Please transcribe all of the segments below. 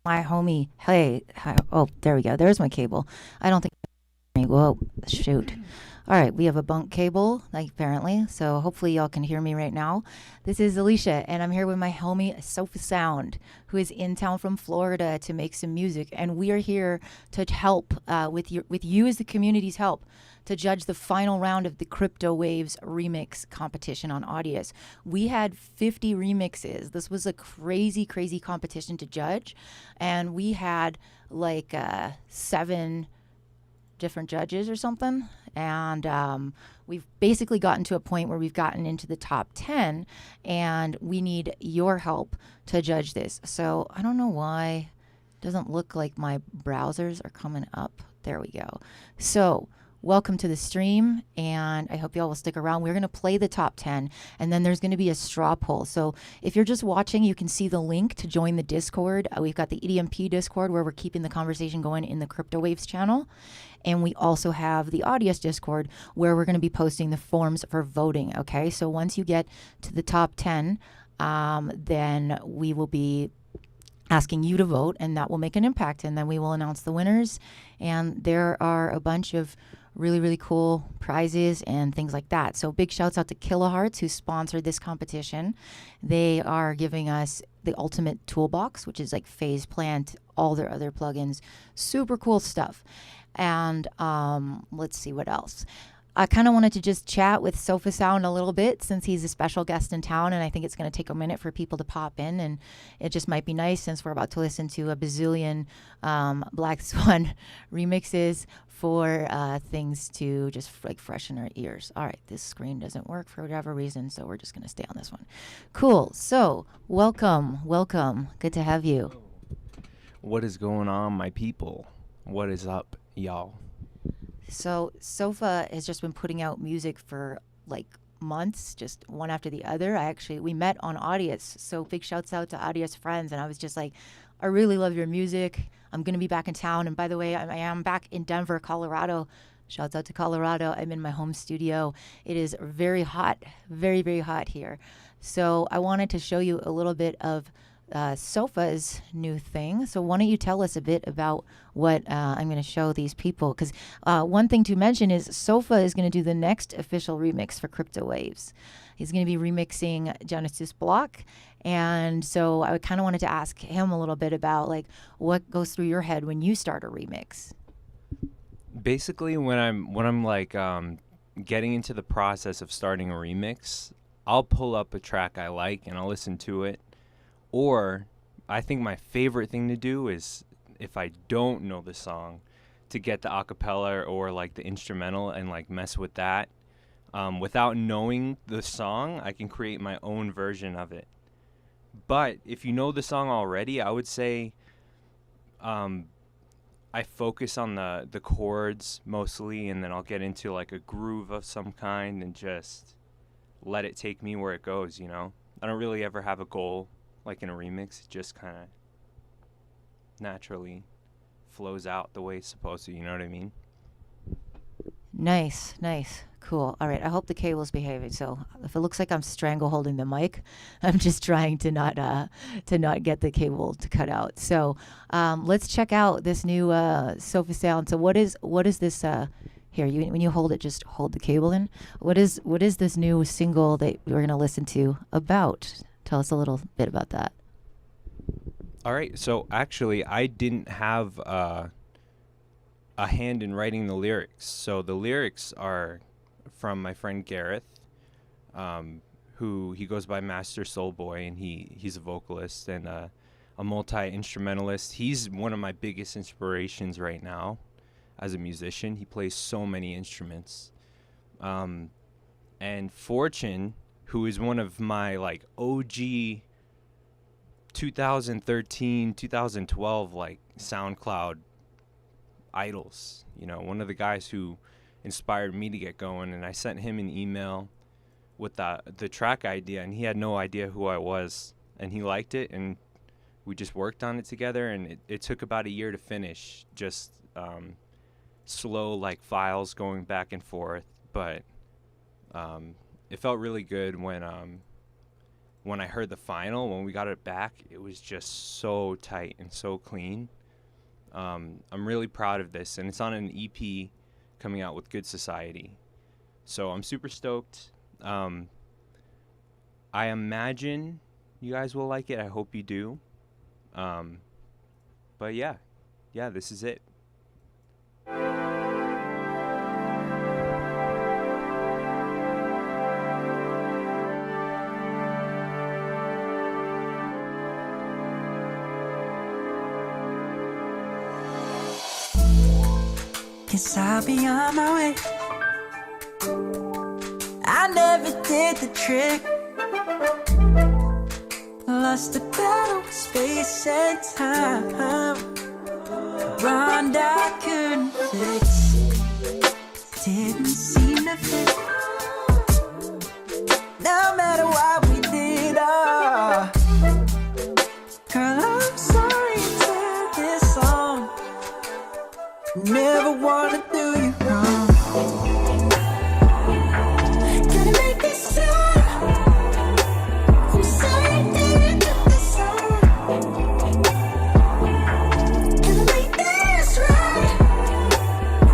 my homie. Hey, hi, oh, there we go. There's my cable. I don't think. Whoa, shoot. All right, we have a bunk cable, like apparently. So hopefully y'all can hear me right now. This is Alicia, and I'm here with my homie Sofa Sound, who is in town from Florida to make some music, and we are here to help with you as the community's help to judge the final round of the Cryptowaves remix competition on Audius. We had 50 remixes. This was a crazy, crazy competition to judge, and we had like seven different judges or something. And we've basically gotten to a point where we've gotten into the top 10, and we need your help to judge this. So I don't know why it doesn't look like my browsers are coming up. There we go. So welcome to the stream, and I hope y'all will stick around. We're going to play the top 10, and then there's going to be a straw poll. So if you're just watching, you can see the link to join the Discord. We've got the EDMP Discord where we're keeping the conversation going in the Cryptowaves channel. And we also have the Audius Discord where we're going to be posting the forms for voting. Okay, so once you get to the top 10, then we will be asking you to vote, and that will make an impact. And then we will announce the winners. And there are a bunch of really, really cool prizes and things like that. So big shouts out to Kilohearts, who sponsored this competition. They are giving us the ultimate toolbox, which is like Phase Plant, all their other plugins, super cool stuff. And let's see what else. I kind of wanted to just chat with Sofa Sound a little bit since he's a special guest in town, and I think it's going to take a minute for people to pop in, and it just might be nice since we're about to listen to a bazillion Black Swan remixes for things to just like freshen our ears. All right, this screen doesn't work for whatever reason, so we're just going to stay on this one. Cool. So welcome. Good to have you. What is going on, my people? What is up, y'all? So Sofa has just been putting out music for like months, just one after the other. We met on Audius, so big shouts out to Audius friends. And I was just like, I really love your music. I'm gonna be back in town, and by the way, I am back in Denver, Colorado. Shouts out to Colorado. I'm in my home studio. It is very hot, very, very hot here. So I wanted to show you a little bit of Sofa's new thing. So why don't you tell us a bit about what I'm going to show these people? Because one thing to mention is Sofa is going to do the next official remix for Cryptowaves. He's going to be remixing Genesis Block. And so I kind of wanted to ask him a little bit about like what goes through your head when you start a remix. Basically, when I'm like getting into the process of starting a remix, I'll pull up a track I like and I'll listen to it. Or I think my favorite thing to do is, if I don't know the song, to get the acapella or like the instrumental and like mess with that. Without knowing the song, I can create my own version of it. But if you know the song already, I would say I focus on the chords mostly, and then I'll get into like a groove of some kind and just let it take me where it goes, you know? I don't really ever have a goal. Like in a remix, it just kind of naturally flows out the way it's supposed to, you know what I mean? Nice. Cool. All right. I hope the cable's behaving. So if it looks like I'm strangle holding the mic, I'm just trying to not get the cable to cut out. So let's check out this new Sofa Sound. So what is this? Here, when you hold it, just hold the cable in. What is this new single that we're gonna listen to about? Tell us a little bit about that. All right. So actually, I didn't have a hand in writing the lyrics. So the lyrics are from my friend Gareth, who he goes by Master Soul Boy, and he's a vocalist and a multi-instrumentalist. He's one of my biggest inspirations right now as a musician. He plays so many instruments. And Fortune, who is one of my like OG 2013, 2012 like SoundCloud idols, you know, one of the guys who inspired me to get going. And I sent him an email with the track idea, and he had no idea who I was, and he liked it, and we just worked on it together, and it took about a year to finish, just slow like files going back and forth, but it felt really good when when I heard the final, when we got it back, it was just so tight and so clean. I'm really proud of this, and it's on an EP coming out with Good Society. So I'm super stoked. I imagine you guys will like it. I hope you do. But yeah, this is it. Guess I'll be on my way. I never did the trick. Lost the battle, space and time. Wrong I couldn't fix. Didn't seem to fit. No matter what we did, girl, I'm sorry to this song. Never wanna do you wrong. Gotta make this time. I'm sorry that I took this song. Gotta make this right.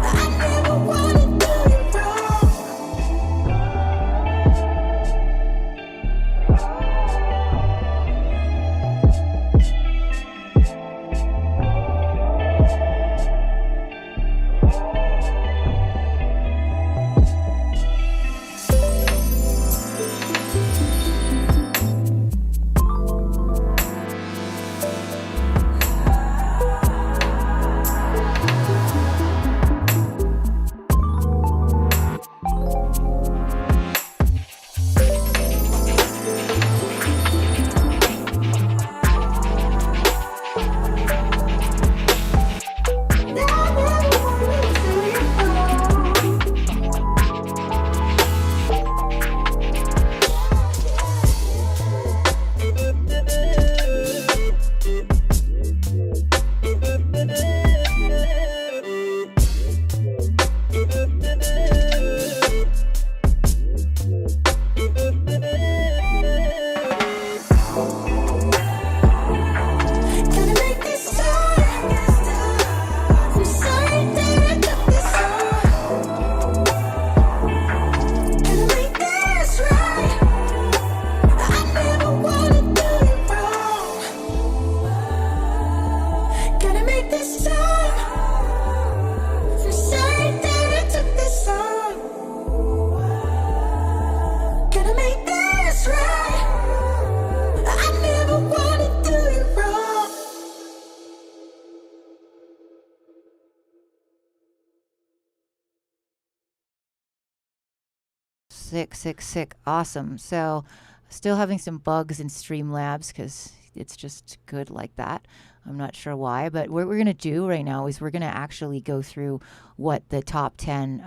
I never wanna do you wrong. Sick. Awesome. So, still having some bugs in Streamlabs because it's just good like that. I'm not sure why, but what we're going to do right now is we're going to actually go through what the top 10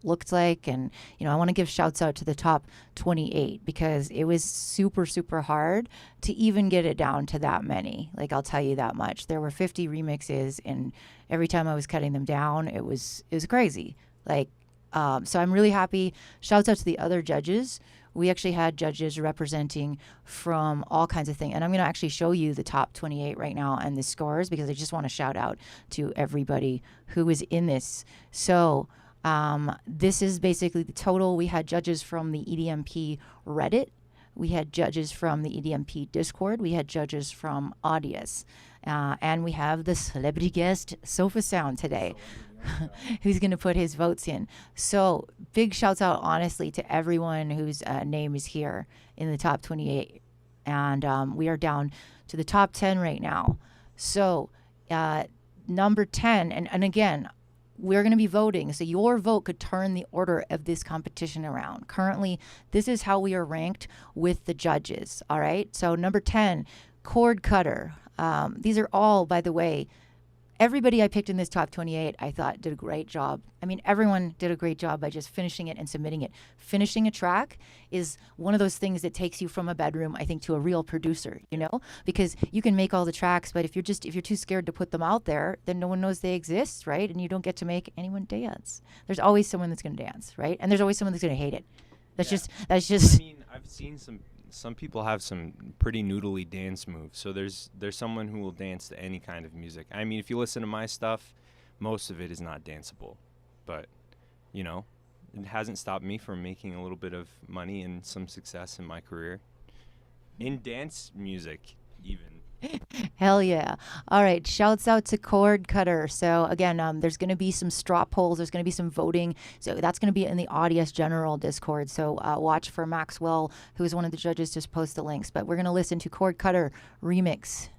looked like. And, I want to give shouts out to the top 28 because it was super, super hard to even get it down to that many. Like, I'll tell you that much. There were 50 remixes, and every time I was cutting them down, it was crazy. Like, so I'm really happy. Shouts out to the other judges. We actually had judges representing from all kinds of things. And I'm going to actually show you the top 28 right now and the scores because I just want to shout out to everybody who was in this. So this is basically the total. We had judges from the EDMP Reddit. We had judges from the EDMP Discord. We had judges from Audius. And we have the celebrity guest, Sofa Sound, today. Who's going to put his votes in. So big shouts out, honestly, to everyone whose name is here in the top 28. And we are down to the top 10 right now. So number 10, and again, we're going to be voting. So your vote could turn the order of this competition around. Currently, this is how we are ranked with the judges. All right. So number 10, Cord Cutter. These are all, by the way, everybody I picked in this top 28, I thought did a great job. I mean, everyone did a great job by just finishing it and submitting it. Finishing a track is one of those things that takes you from a bedroom, I think, to a real producer, because you can make all the tracks, but if you're too scared to put them out there, then no one knows they exist, right? And you don't get to make anyone dance. There's always someone that's going to dance, right? And there's always someone that's going to hate it. That's just. I mean, I've seen some some people have some pretty noodly dance moves. So there's someone who will dance to any kind of music. I mean, if you listen to my stuff, most of it is not danceable, but you know, it hasn't stopped me from making a little bit of money and some success in my career in dance music, even. Hell yeah. All right. Shouts out to Cord Cutter. So, again, there's going to be some straw polls. There's going to be some voting. So, that's going to be in the Audius General Discord. So, watch for Maxwell, who is one of the judges, to post the links. But we're going to listen to Cord Cutter remix.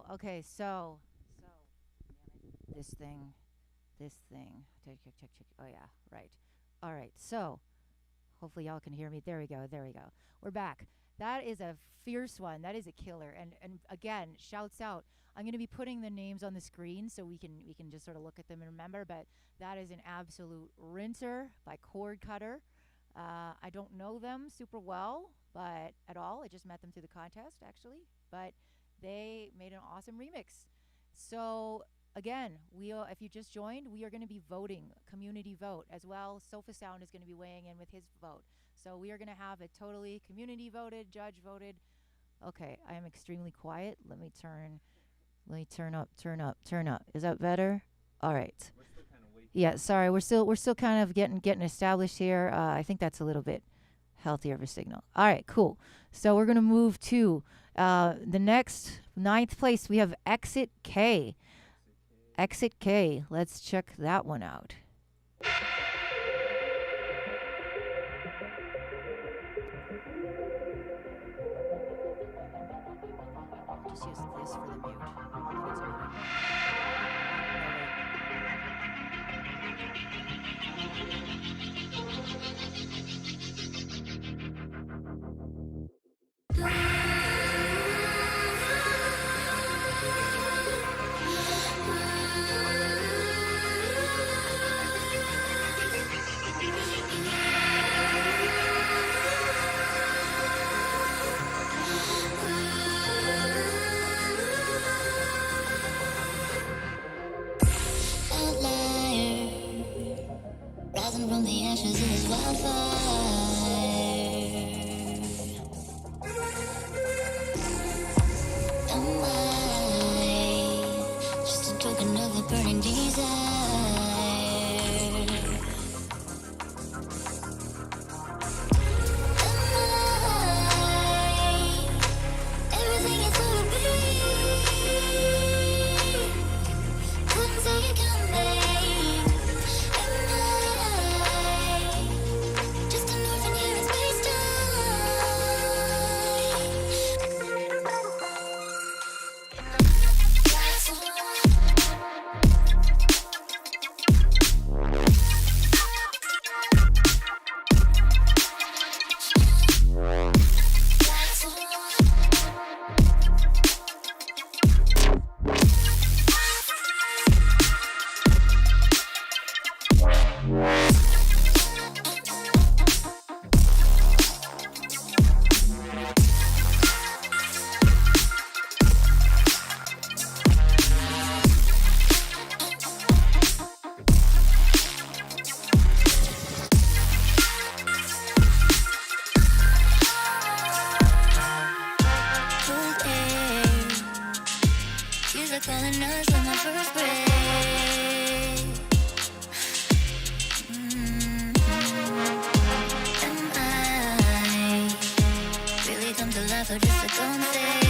Okay, so this thing, check, check, check, check. Oh yeah, right. All right. So hopefully y'all can hear me. There we go. There we go. We're back. That is a fierce one. That is a killer. And again, shouts out. I'm going to be putting the names on the screen so we can just sort of look at them and remember. But that is an absolute rinser by Chord Cutter. I don't know them super well, but at all. I just met them through the contest actually. But they made an awesome remix. So again, if you just joined, we are going to be voting, community vote as well. Sofa Sound is going to be weighing in with his vote. So we are going to have a totally community voted, judge voted. Okay, I am extremely quiet. Let me turn up. Is that better? All right. Yeah, sorry. We're still kind of getting established here. I think that's a little bit healthier of a signal. All right, cool. So we're going to move to the next 9th place. We have Exit K. Exit K. Let's check that one out. Just use this for the mute. Rising from the ashes is wildfire. Am I just a token of a burning desire? Am I everything it's gonna be? Couldn't see it coming. Just an orphan here in calling us on my first break. Am I really come to life or just a concept?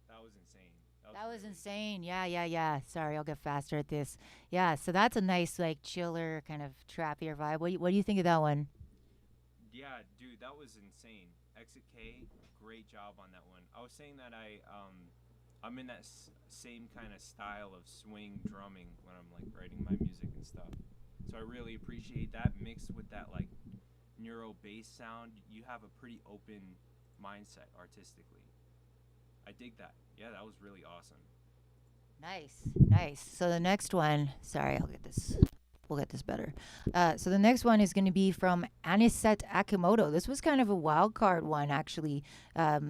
That was insane. That was really insane. Yeah. Sorry, I'll get faster at this. Yeah, so that's a nice, like, chiller, kind of trappier vibe. What do you think of that one? Yeah, dude, that was insane. Exit K, great job on that one. I was saying that I'm in that same kind of style of swing drumming when I'm like writing my music and stuff. So So I really appreciate that mixed with that like neuro bass sound. You have a pretty open mindset artistically. I dig that. Yeah, that was really awesome. Nice, nice. So the next one, sorry, I'll get this. We'll get this better. So the next one is going to be from Anisette Akimoto. This was kind of a wild card one, actually.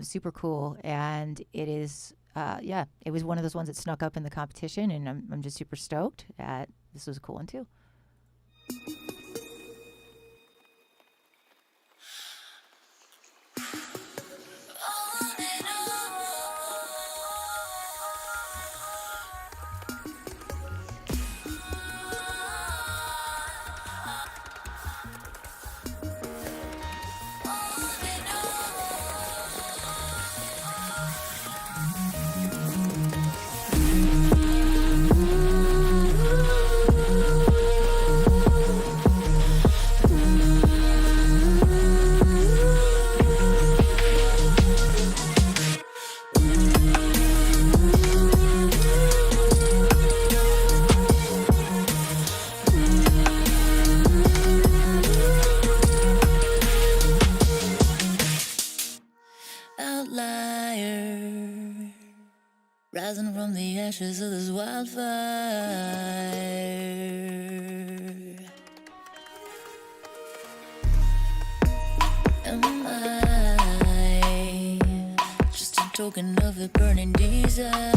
Super cool, and it is, yeah, it was one of those ones that snuck up in the competition, and I'm just super stoked. This was a cool one too. Outlier, rising from the ashes of this wildfire. Am I just a token of a burning desire?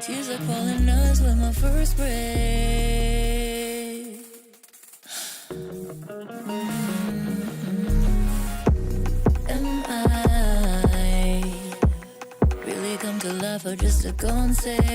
Tears are calling us with my first breath. Am I really come to life or just a concept?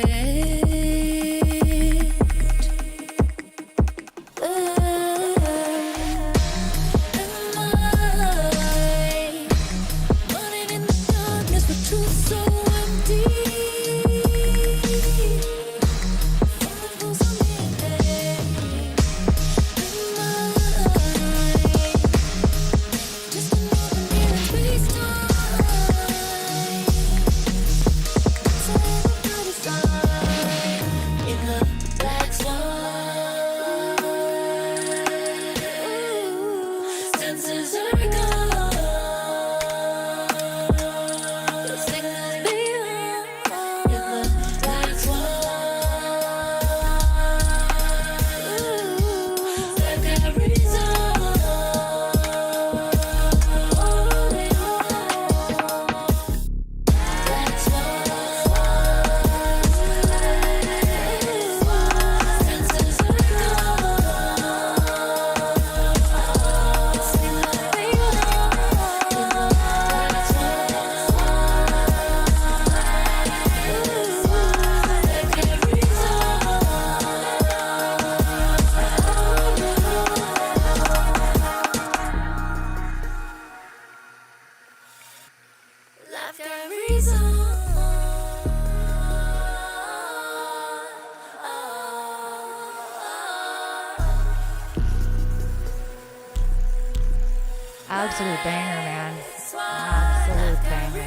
Absolute banger, man. Absolute banger.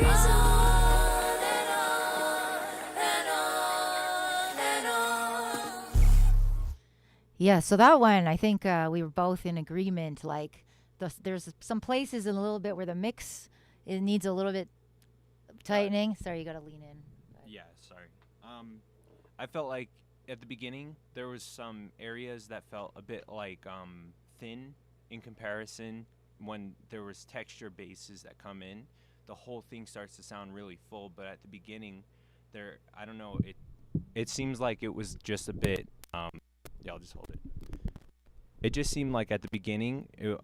Yeah, so that one, I think we were both in agreement. Like, there's some places in a little bit where the mix it needs a little bit tightening. Sorry, you got to lean in. Yeah, sorry. I felt like at the beginning there was some areas that felt a bit like thin in comparison. When there was texture basses that come in, the whole thing starts to sound really full. But at the beginning, I don't know, it seems like it was just a bit. Yeah, I'll just hold it. It just seemed like at the beginning, it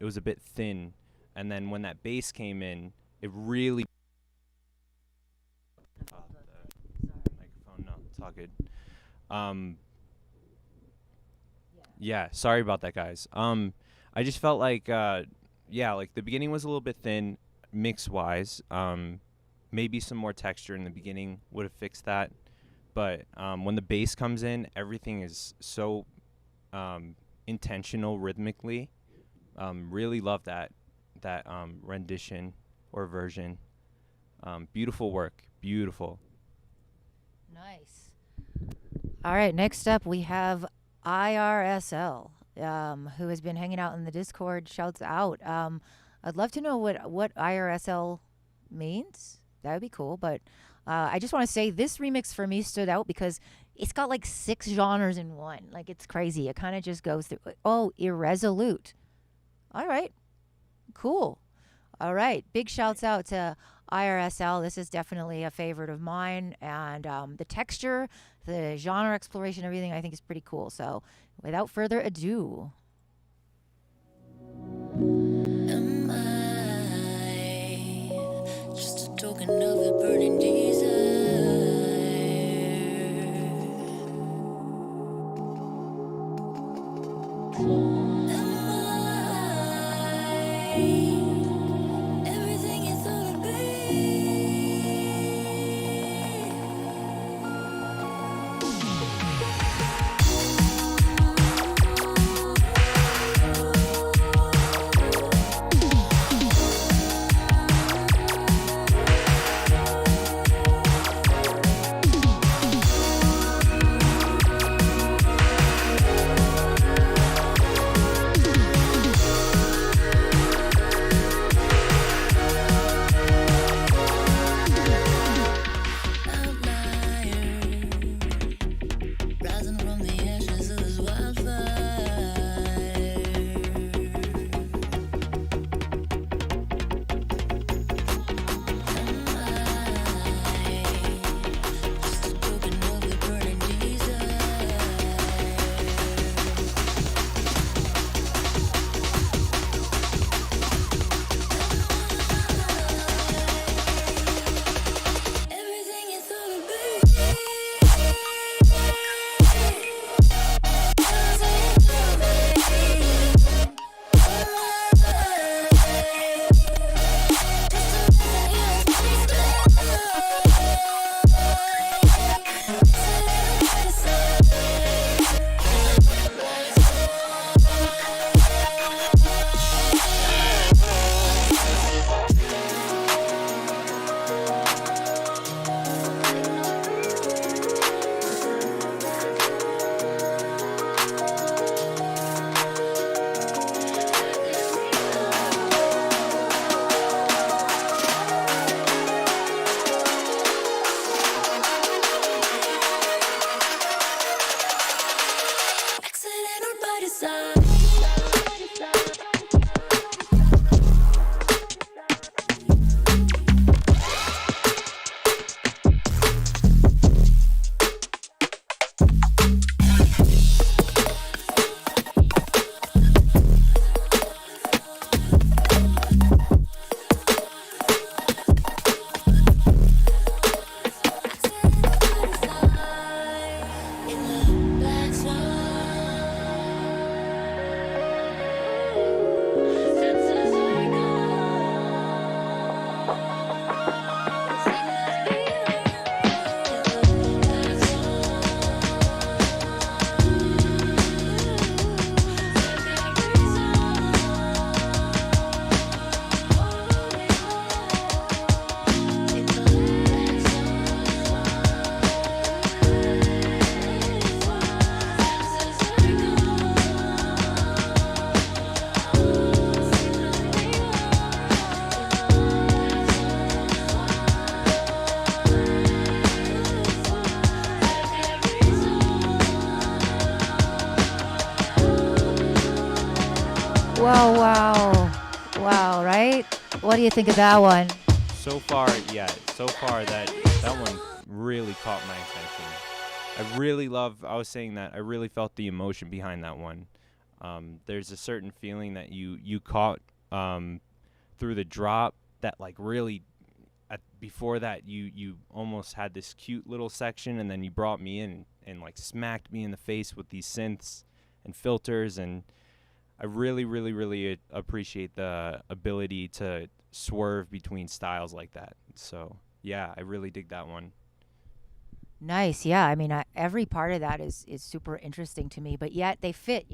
was a bit thin, and then when that bass came in, it really. Microphone, no, it's all good. Yeah, sorry about that, guys. I just felt like, like the beginning was a little bit thin, mix-wise. Maybe some more texture in the beginning would have fixed that. But when the bass comes in, everything is so intentional rhythmically. Really love that rendition or version. Beautiful work, beautiful. Nice. All right, next up we have IRSL, who has been hanging out in the Discord. Shouts out. I'd love to know what IRSL means. That would be cool. But I just want to say this remix for me stood out because it's got like 6 genres in one. Like, it's crazy. It kind of just goes through. Oh, Irresolute. All right. Cool. All right. Big shouts out to IRSL. This is definitely a favorite of mine. And the texture, the genre exploration, everything I think is pretty cool. So without further ado. Am I just a token of a burning desire? Am I everything you thought I'd be? Rising from the ashes of this wildfire. Am I just a token of the burning desire? Everything you thought I'd be. Accident or by design. In the black swan. Whoa, wow. Wow, right? What do you think of that one? So far that one really caught my attention. I was saying that I really felt the emotion behind that one. There's a certain feeling that you caught through the drop that like really before that you almost had this cute little section, and then you brought me in and like smacked me in the face with these synths and filters, and I really, really, really appreciate the ability to swerve between styles like that. So yeah, I really dig that one. Nice. Yeah. I mean, every part of that is super interesting to me, but yet they fit,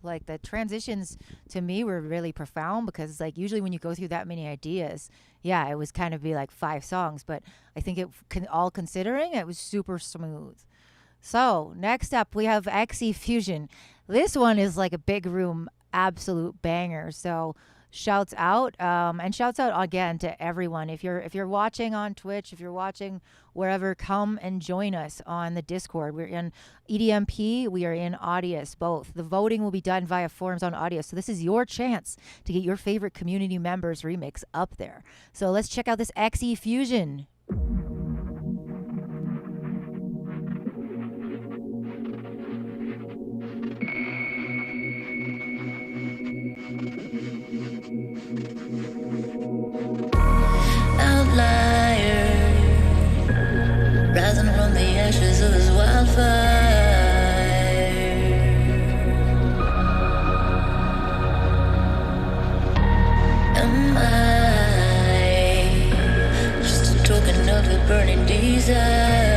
like the transitions to me were really profound because like usually when you go through that many ideas, yeah, it was kind of be like 5 songs, but I think all considering it was super smooth. So next up we have XE Fusion. This one is like a big room, absolute banger. So shouts out and shouts out again to everyone. If you're watching on Twitch, if you're watching wherever, come and join us on the Discord. We're in EDMP, we are in Audius, both. The voting will be done via forums on Audius, so this is your chance to get your favorite community members remix up there. So let's check out this XE Fusion. Rising from the ashes of his wildfire. Am I just a token of a burning desire?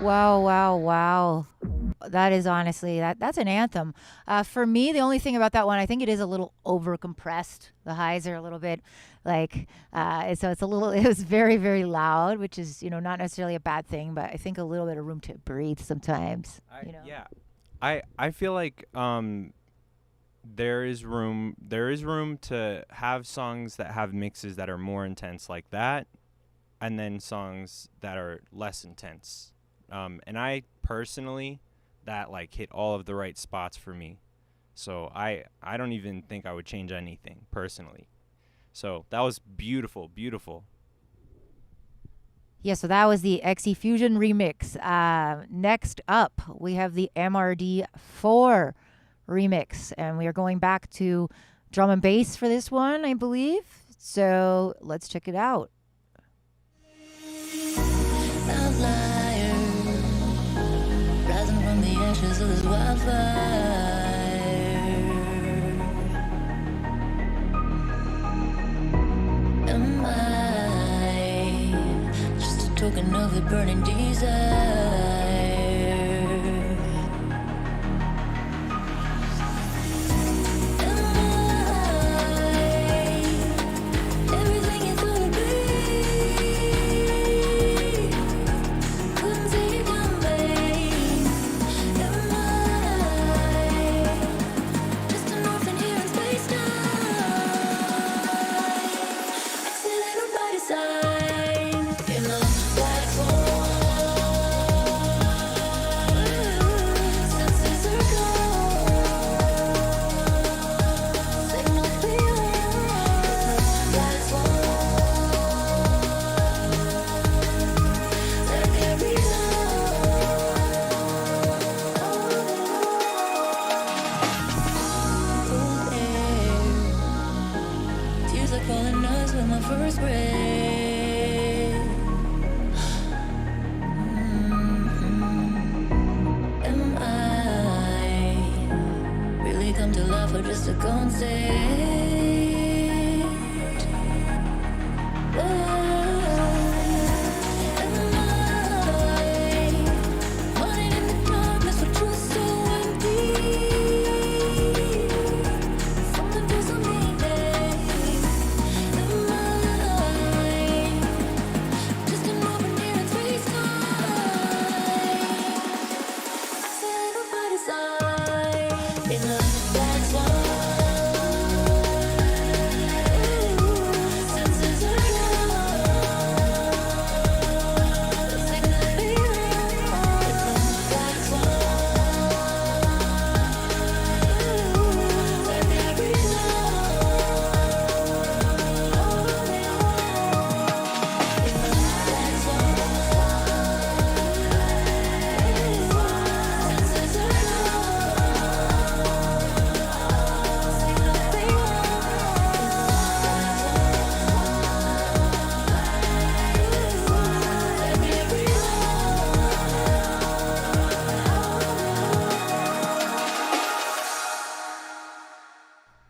Wow, wow, wow. That is honestly that's an anthem. For me, the only thing about that one, I think it is a little over compressed. The highs are a little bit like so it's a little it was very, very loud, which is, not necessarily a bad thing, but I think a little bit of room to breathe sometimes. Yeah. I feel like there is room to have songs that have mixes that are more intense like that, and then songs that are less intense. And I personally, that like hit all of the right spots for me. So I don't even think I would change anything personally. So that was beautiful, beautiful. Yeah, so that was the XE Fusion remix. Next up, we have the MRD4 remix, and we are going back to drum and bass for this one, I believe. So let's check it out. Outlier, rising from the ashes of this wildfire. Am I just a token of the burning desire?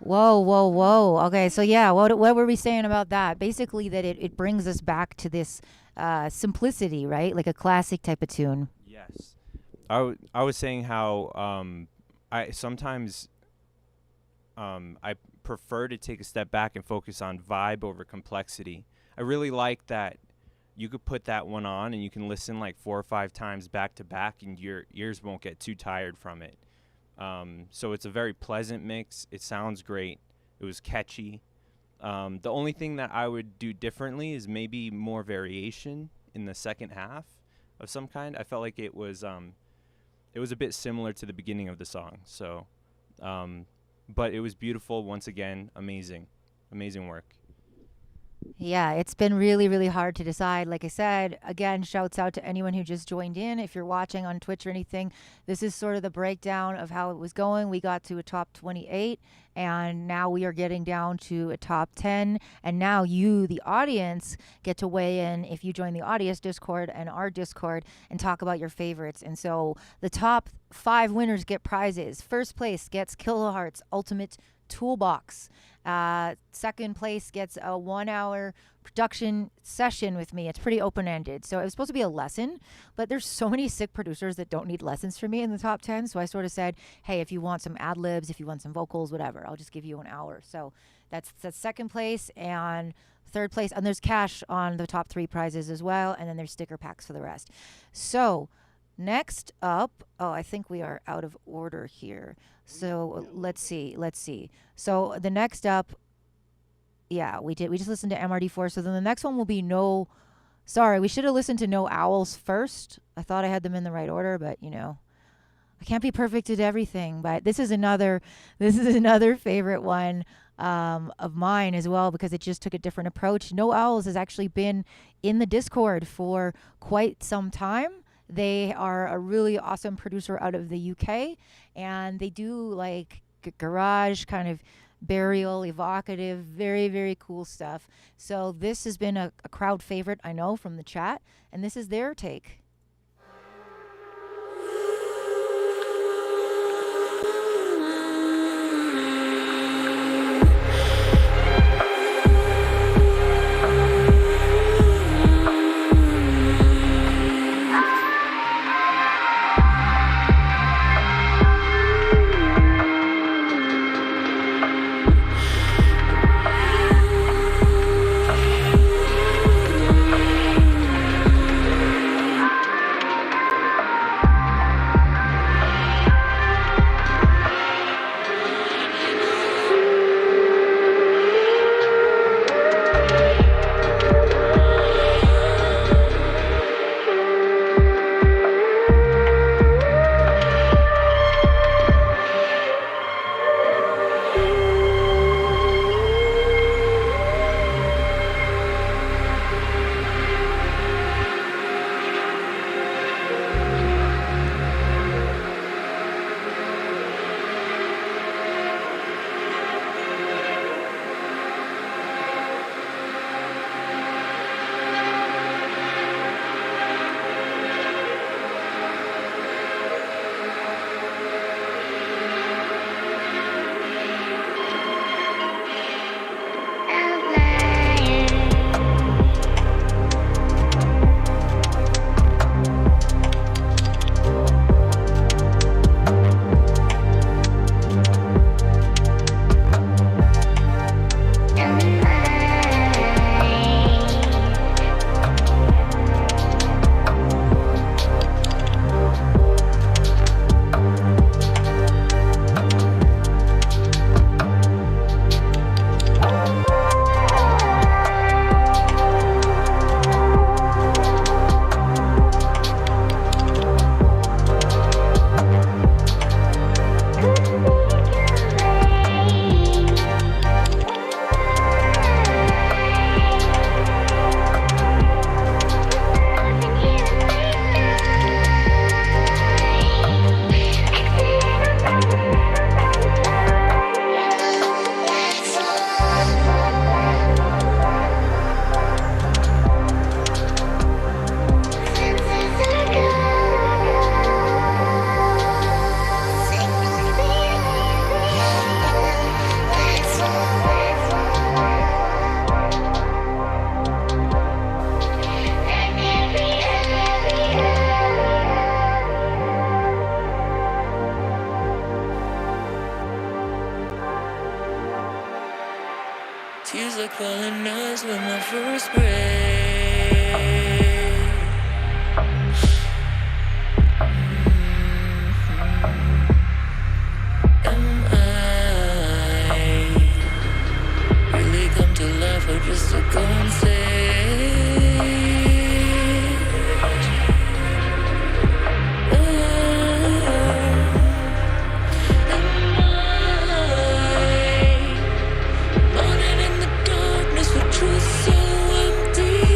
Whoa, whoa, whoa. Okay, so yeah, what were we saying about that? Basically, that it brings us back to this simplicity, right? Like a classic type of tune. Yes. I was saying how I sometimes I prefer to take a step back and focus on vibe over complexity. I really like that you could put that one on and you can listen like 4 or 5 times back to back and your ears won't get too tired from it. So it's a very pleasant mix. It sounds great. It was catchy. The only thing that I would do differently is maybe more variation in the second half of some kind. I felt like it was a bit similar to the beginning of the song. So, but it was beautiful. Once again, amazing work. Yeah, it's been really, really hard to decide. Like I said, again, shouts out to anyone who just joined in. If you're watching on Twitch or anything, this is sort of the breakdown of how it was going. We got to a top 28, and now we are getting down to a top 10. And now you, the audience, get to weigh in if you join the Audius Discord and our Discord and talk about your favorites. And so the top 5 winners get prizes. First place gets Kiloheart's Ultimate Toolbox. Second place gets a 1 hour production session with me. It's pretty open-ended. So it was supposed to be a lesson, but there's so many sick producers that don't need lessons from me in the top 10. So I sort of said, hey, if you want some ad libs, if you want some vocals, whatever, I'll just give you an hour. So that's second place and third place. And there's cash on the top 3 prizes as well. And then there's sticker packs for the rest. So next up, I think we are out of order here. So let's see. So the next up, yeah, we just listened to MRD4. So then the next one will be we should have listened to No Owls first. I thought I had them in the right order, but I can't be perfect at everything. But this is another favorite one of mine as well, because it just took a different approach. No Owls has actually been in the Discord for quite some time. They are a really awesome producer out of the UK, and they do like garage kind of burial, evocative, very, very cool stuff. So this has been a crowd favorite, I know, from the chat, and this is their take. Tears are calling us with my first breath. Am I really come to life or just a concept? Truth so empty.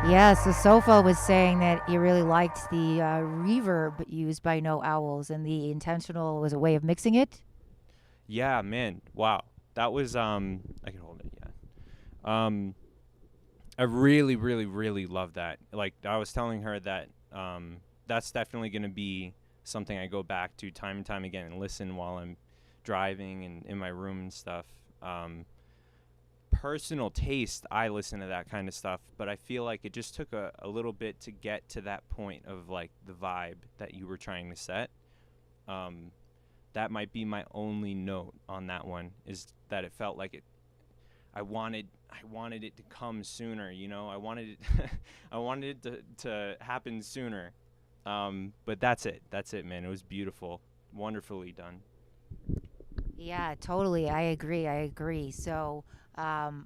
Yeah, so Sofa was saying that he really liked the reverb used by No Owls, and the intentional was a way of mixing it. Yeah, man. Wow. That was I can hold it, yeah. I really, really, really love that. Like I was telling her that that's definitely gonna be something I go back to time and time again and listen while I'm driving and in my room and stuff. Personal taste, I listen to that kind of stuff, but I feel like it just took a little bit to get to that point of like the vibe that you were trying to set. That might be my only note on that one, is that it felt like I wanted it to come sooner, you know. I wanted it I wanted it to happen sooner. But that's it, man. It was beautiful, wonderfully done. Yeah, totally. I agree. So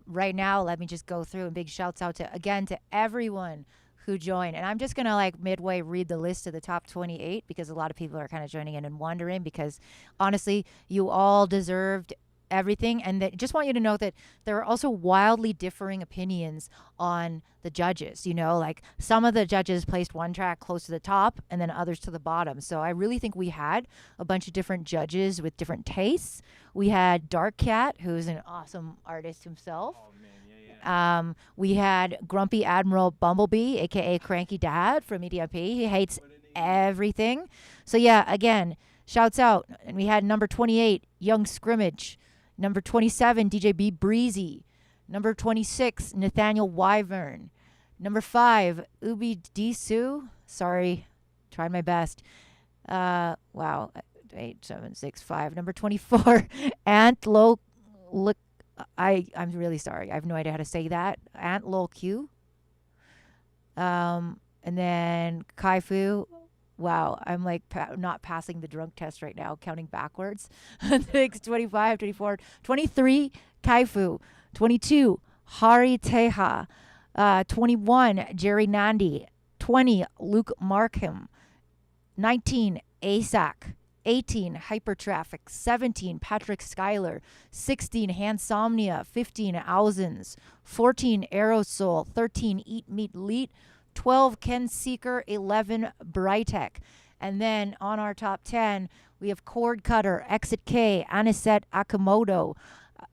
right now, let me just go through, and big shouts out to everyone who joined. And I'm just going to like midway read the list of the top 28, because a lot of people are kind of joining in and wondering, because honestly, you all deserved everything. And that, just want you to know that there are also wildly differing opinions on the judges. You know, like some of the judges placed one track close to the top and then others to the bottom. So I really think we had a bunch of different judges with different tastes. We had Dark Cat, who's an awesome artist himself. Oh man, yeah. We had Grumpy Admiral Bumblebee, aka Cranky Dad from EDIP. He hates everything. So yeah, again, shouts out. And we had number 28, Young Scrimmage. Number 27, DJ B Breezy. Number 26, Nathaniel Wyvern. Number 5, Ubi Disu. Sorry, tried my best. Wow. 8, 7, 6, 5. Number 24, Ant Lo. Look, I'm really sorry. I have no idea how to say that. Ant Lol Q. And then Kaifu. Wow, I'm like not passing the drunk test right now, counting backwards. 6, 25, 24, 23, Kaifu. 22, Hari Teha. 21, Jerry Nandi. 20, Luke Markham. 19, ASAC. 18, Hypertraffic. 17, Patrick Schuyler. 16, Hansomnia. 15, Owsins. 14, Aerosol. 13, Eat Meat Leet. 12, Ken Seeker. 11, Brightech. And then on our top 10, we have Cord Cutter, Exit K, Anisette Akamoto,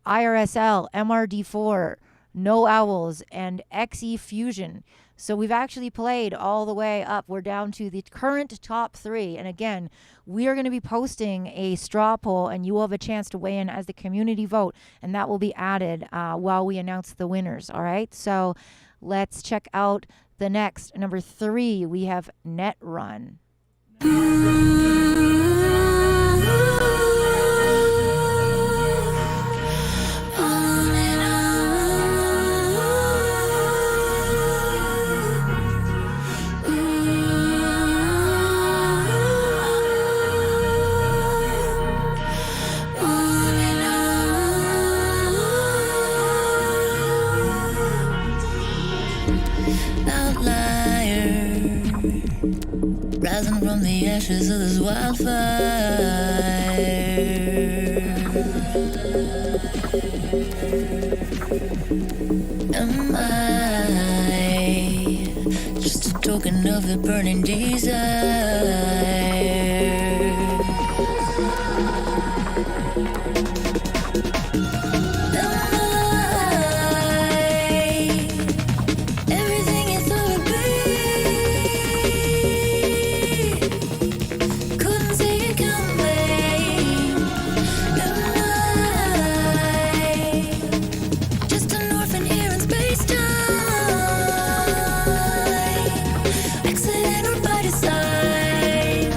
IRSL, MRD4, No Owls, and XE Fusion. So we've actually played all the way up. We're down to the current top 3. And again, we are going to be posting a straw poll, and you will have a chance to weigh in as the community vote. And that will be added while we announce the winners. All right. So let's check out the next. Number 3, we have Net Run. Rising from the ashes of this wildfire. Am I just a token of a burning desire? Accident or by design.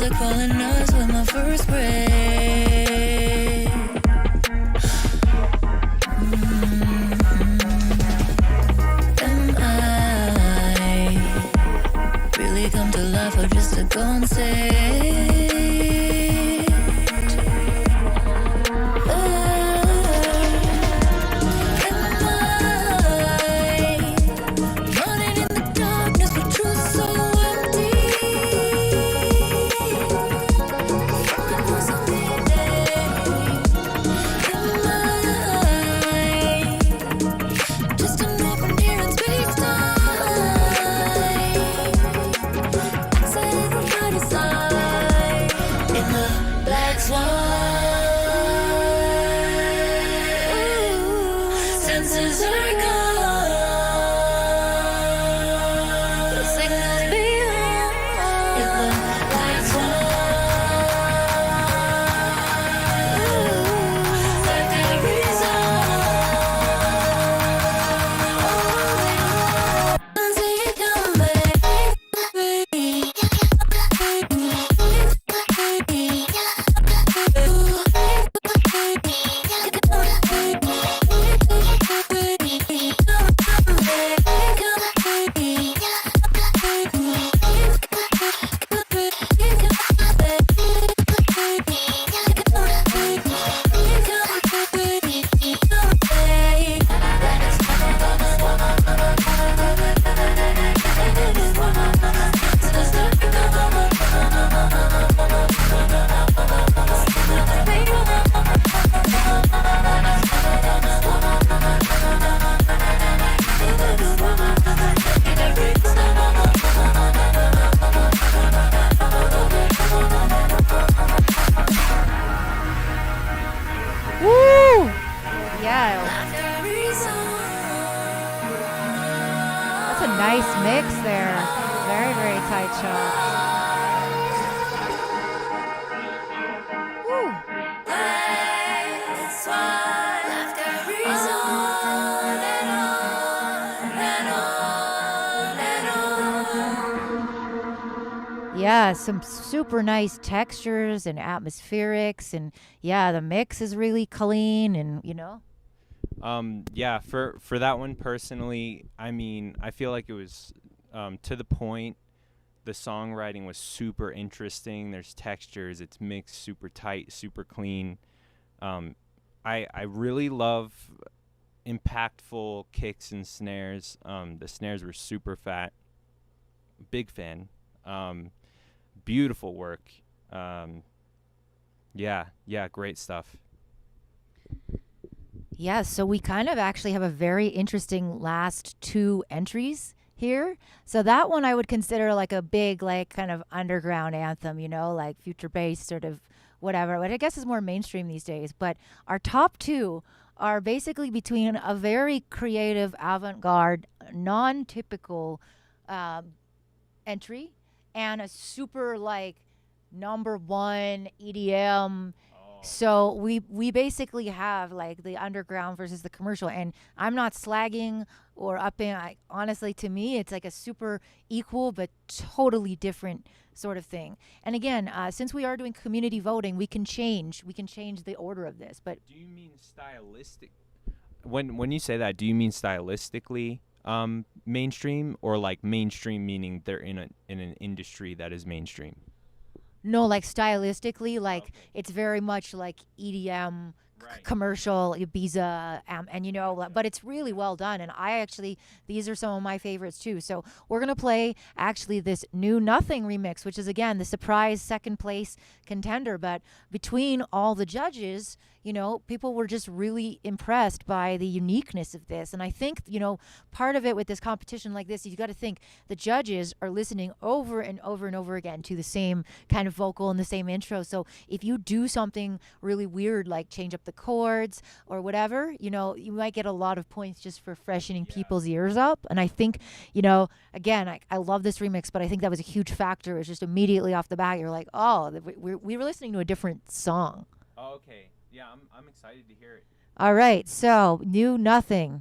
like falling us with my first breath. Am I really come to life or just a concept? Woo! Yeah. That's a nice mix there. Very, very tight shot. Woo. Yeah, some super nice textures and atmospherics, and yeah, the mix is really clean, and Yeah, for that one personally, I mean, I feel like it was to the point. The songwriting was super interesting. There's textures. It's mixed super tight, super clean. I really love impactful kicks and snares. The snares were super fat. Big fan. Beautiful work. Yeah, great stuff. Yeah, so we kind of actually have a very interesting last two entries here. So that one I would consider like a big, like kind of underground anthem, like future bass sort of whatever, but I guess is more mainstream these days. But our top two are basically between a very creative, avant-garde, non-typical entry and a super like number one EDM. So we basically have like the underground versus the commercial, and I'm not slagging or upping. Honestly, to me, it's like a super equal but totally different sort of thing. And again, since we are doing community voting, we can change the order of this. But do you mean stylistic? When you say that, do you mean stylistically mainstream, or like mainstream meaning they're in an industry that is mainstream? no, like stylistically, like Okay. it's very much like EDM. Right. Commercial Ibiza, and but it's really well done, and these are some of my favorites too. So we're gonna play actually this New Nothing remix, which is again the surprise second place contender. But between all the judges, people were just really impressed by the uniqueness of this. And I think, part of it with this competition like this, you've got to think the judges are listening over and over and over again to the same kind of vocal and the same intro. So if you do something really weird, like change up the chords or whatever, you might get a lot of points just for freshening people's ears up. And I think, again, I love this remix, but I think that was a huge factor. It's just immediately off the bat, you're like, oh, we were listening to a different song. Oh, okay. Yeah, I'm excited to hear it. All right, so New Nothing.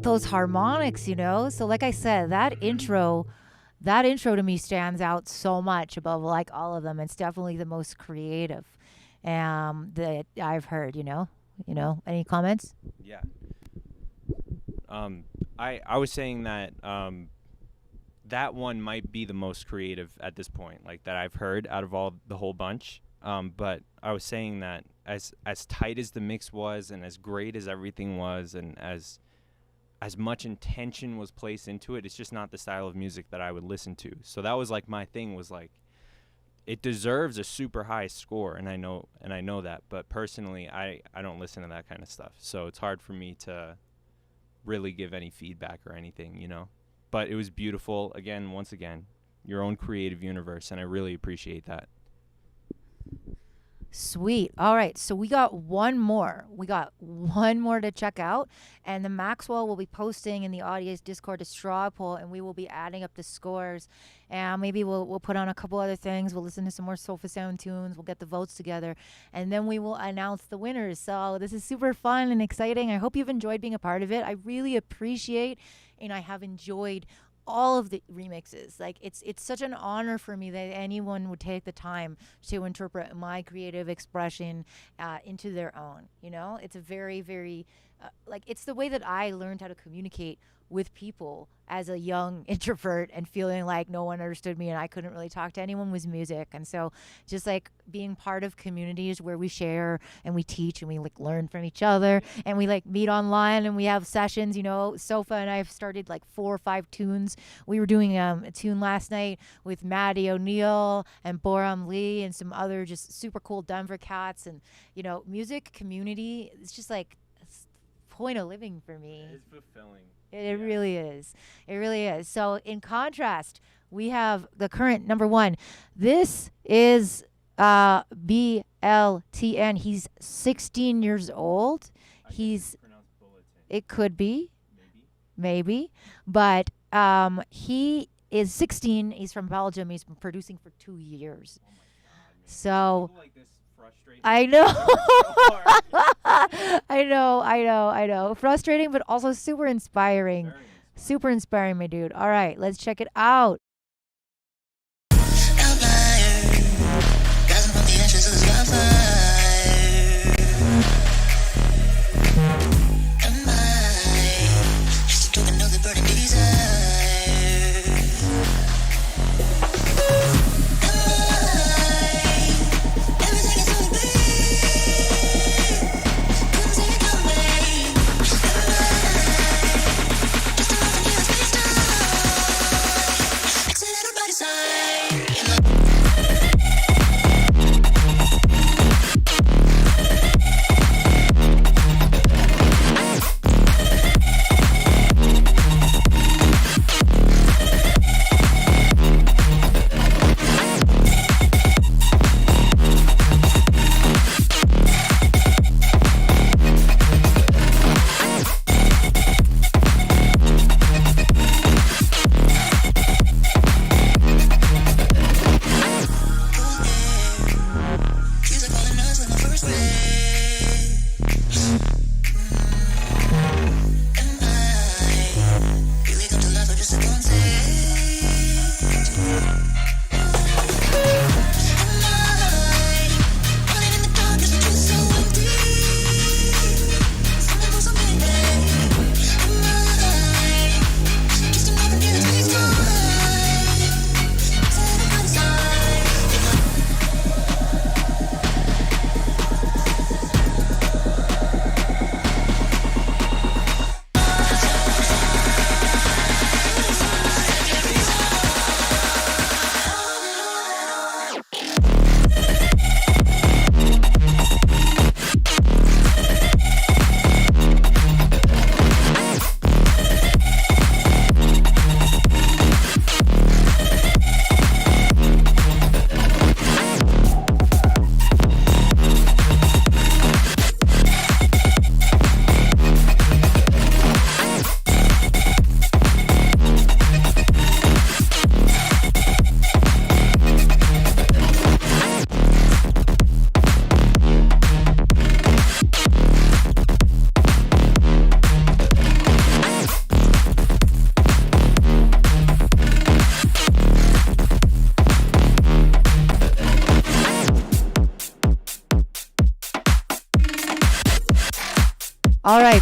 those harmonics, you know? So like I said, that intro to me stands out so much above like all of them. It's definitely the most creative that I've heard, you know? Any comments? Yeah. I was saying that that one might be the most creative at this point, like that I've heard out of the whole bunch. But I was saying that as tight as the mix was, and as great as everything was, and as much intention was placed into it, it's just not the style of music that I would listen to. So that was like my thing, was like, it deserves a super high score, and I know that, but personally I don't listen to that kind of stuff. So it's hard for me to really give any feedback or anything, you know. But it was beautiful. Again, once again, your own creative universe, and I really appreciate that. Sweet. All right. So we got one more. To check out. And the Maxwell will be posting in the Audius Discord a straw poll, and we will be adding up the scores. And maybe we'll put on a couple other things. We'll listen to some more Sofa Sound tunes. We'll get the votes together. And then we will announce the winners. So this is super fun and exciting. I hope you've enjoyed being a part of it. I really appreciate, and I have enjoyed all of the remixes. Like it's such an honor for me that anyone would take the time to interpret my creative expression into their own. You know, it's a very, very like it's the way that I learned how to communicate with people as a young introvert, and feeling like no one understood me and I couldn't really talk to anyone, was music. And so just like being part of communities where we share and we teach and we like learn from each other, and we like meet online and we have sessions, you know. Sofa and I have started like 4 or 5 tunes. We were doing a tune last night with Maddie O'Neill and Boram Lee and some other just super cool Denver cats. And you know, music community, it's just like point of living for me. It's fulfilling. It really is. It really is. So in contrast, we have the current number one. This is BLTN. He's 16 years old. It could be. Maybe. But he is 16. He's from Belgium. He's been producing for 2 years. Oh my God, man. So People like this frustrate I me know. so hard. I know. Frustrating, but also super inspiring. Very inspiring. Super inspiring, my dude. All right, let's check it out. Outlier, rising from the ashes of the fire. Am I just a token of the burning desire?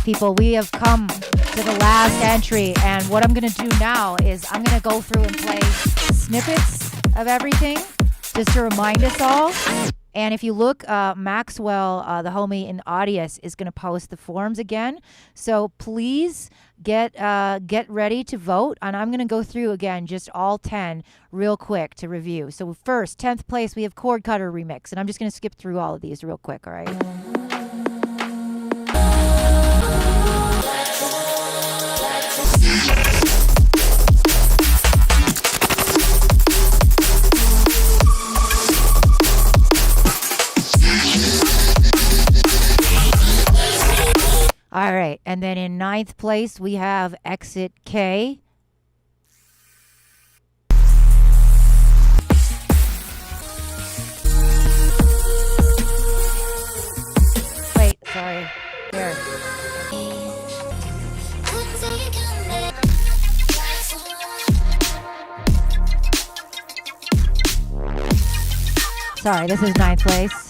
people, we have come to the last entry, and what I'm going to do now is I'm going to go through and play snippets of everything just to remind us all. And if you look, Maxwell, the homie in Audius, is going to post the forms again. So please get ready to vote. And I'm going to go through again just all 10 real quick to review. So first, 10th place, we have Chord Cutter Remix. And I'm just going to skip through all of these real quick, all right? All right, and then in 9th place, we have Exit K. Wait, sorry. There. Sorry, this is 9th place.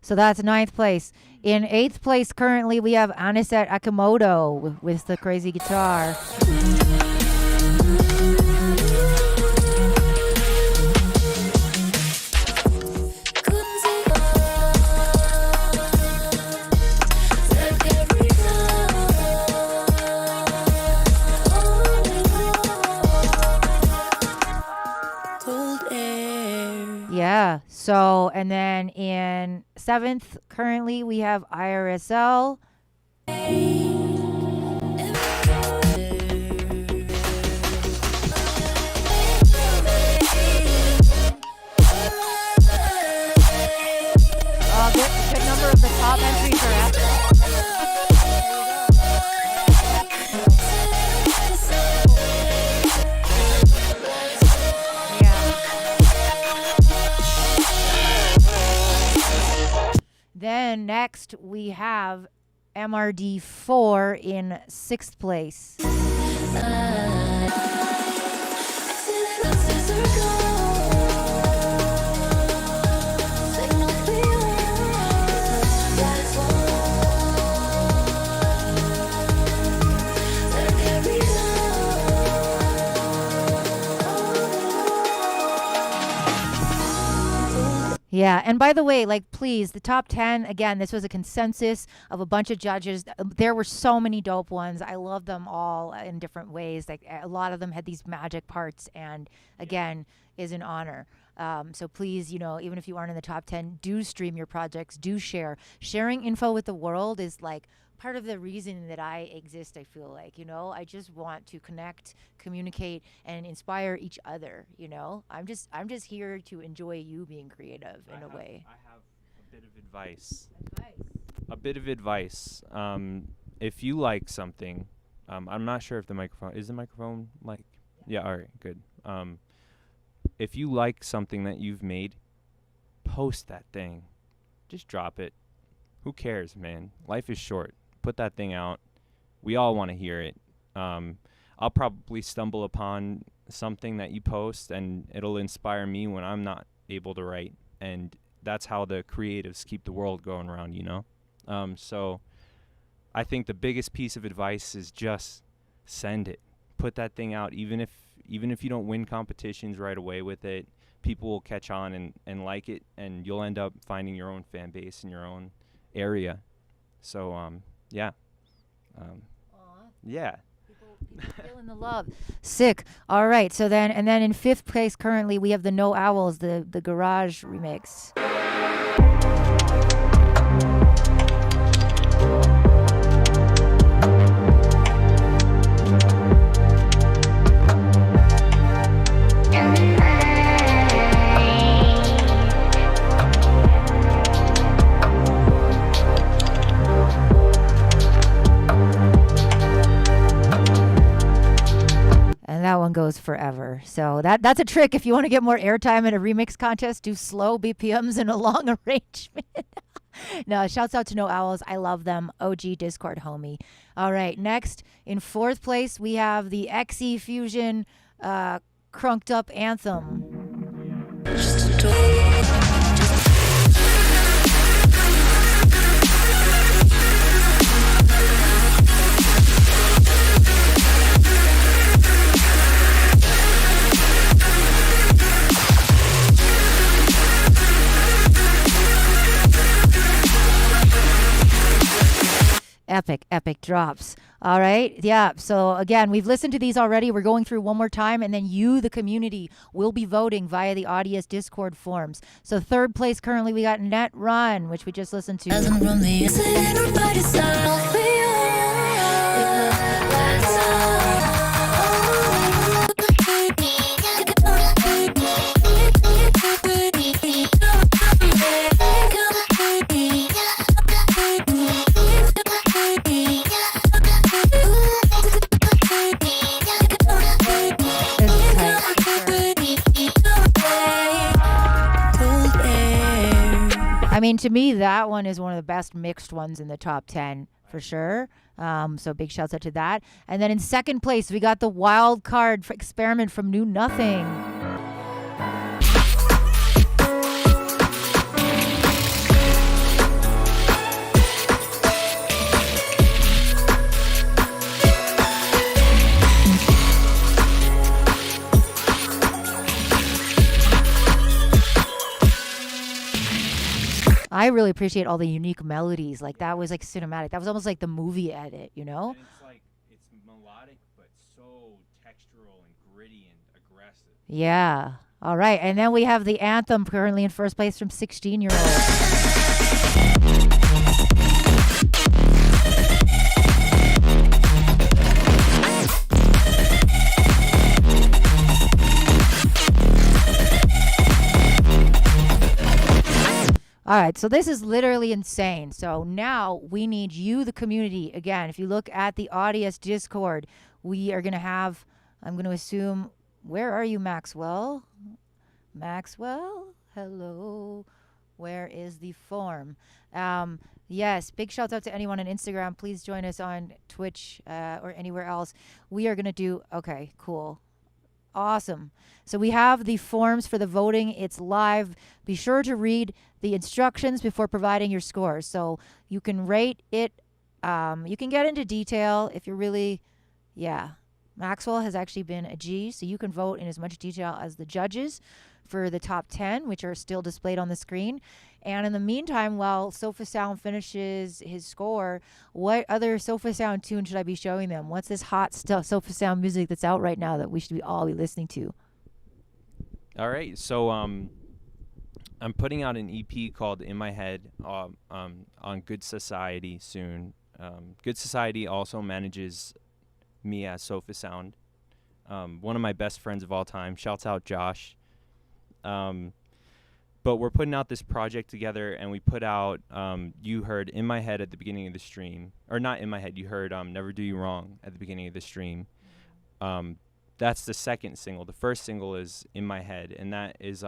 So that's 9th place. In 8th place currently, we have Anisette Akimoto with the crazy guitar. Yeah. So, and then in 7th, currently, we have IRSL. Good number of the top entries are at. Then next we have MRD4 in 6th place. Yeah, and by the way, like, please, the top 10, again, this was a consensus of a bunch of judges. There were so many dope ones. I love them all in different ways. Like, a lot of them had these magic parts, and again, is an honor. So please, you know, even if you aren't in the top 10, do stream your projects, do share. Sharing info with the world is like part of the reason that I exist. I feel like, you know, I just want to connect, communicate, and inspire each other. You know, I'm just here to enjoy you being creative in a way. I have a bit of advice. A bit of advice. If you like something, I'm not sure if the microphone like, yeah, all right, good. If you like something that you've made, post that thing. Just drop it. Who cares, man? Life is short. Put that thing out. We all want to hear it. I'll probably stumble upon something that you post, and it'll inspire me when I'm not able to write. And that's how the creatives keep the world going around, you know? So I think the biggest piece of advice is just send it. Put that thing out. Even if you don't win competitions right away with it, people will catch on and like it, and you'll end up finding your own fan base in your own area. So, yeah. Yeah. People feeling the love. Sick. All right. So then in 5th place currently, we have the No Owls, the Garage remix. That one goes forever. So that's a trick. If you want to get more airtime in a remix contest, do slow BPMs and a long arrangement. No, shouts out to No Owls. I love them. OG Discord homie. All right, next in fourth place we have the XE Fusion Crunked Up Anthem. Epic drops. All right. Yeah. So again, we've listened to these already. We're going through one more time, and then you, the community, will be voting via the Audius Discord forums. So third place currently we got Net Run, which we just listened to. I mean, to me, that one is one of the best mixed ones in the top 10 for sure. So big shouts out to that. And then in second place, we got the wild card experiment from New Nothing. I really appreciate all the unique melodies. Like that was like cinematic. That was almost like the movie edit, you know? And it's like, it's melodic, but so textural and gritty and aggressive. Yeah. All right. And then we have the anthem currently in first place from 16-year-old. All right, so this is literally insane. So now we need you, the community. Again, if you look at the Audius Discord, we are going to have, I'm going to assume, where are you, Maxwell? Maxwell? Hello. Where is the form? Yes, big shouts out to anyone on Instagram. Please join us on Twitch or anywhere else. We are going to do, okay, cool. Awesome. So we have the forms for the voting. It's live. Be sure to read the instructions before providing your scores. So you can rate it. You can get into detail if you're really, yeah. Maxwell has actually been a G, so you can vote in as much detail as the judges for the top 10, which are still displayed on the screen. And in the meantime, while Sofa Sound finishes his score, what other Sofa Sound tune should I be showing them? What's this hot Sofa Sound music that's out right now that we should all be listening to? All right, so I'm putting out an EP called In My Head on Good Society soon. Good Society also manages me as Sofa Sound. One of my best friends of all time. Shouts out Josh. But we're putting out this project together, and we put out, you heard In My Head at the beginning of the stream. Or not In My Head, you heard Never Do You Wrong at the beginning of the stream. That's the second single. The first single is In My Head, and that is,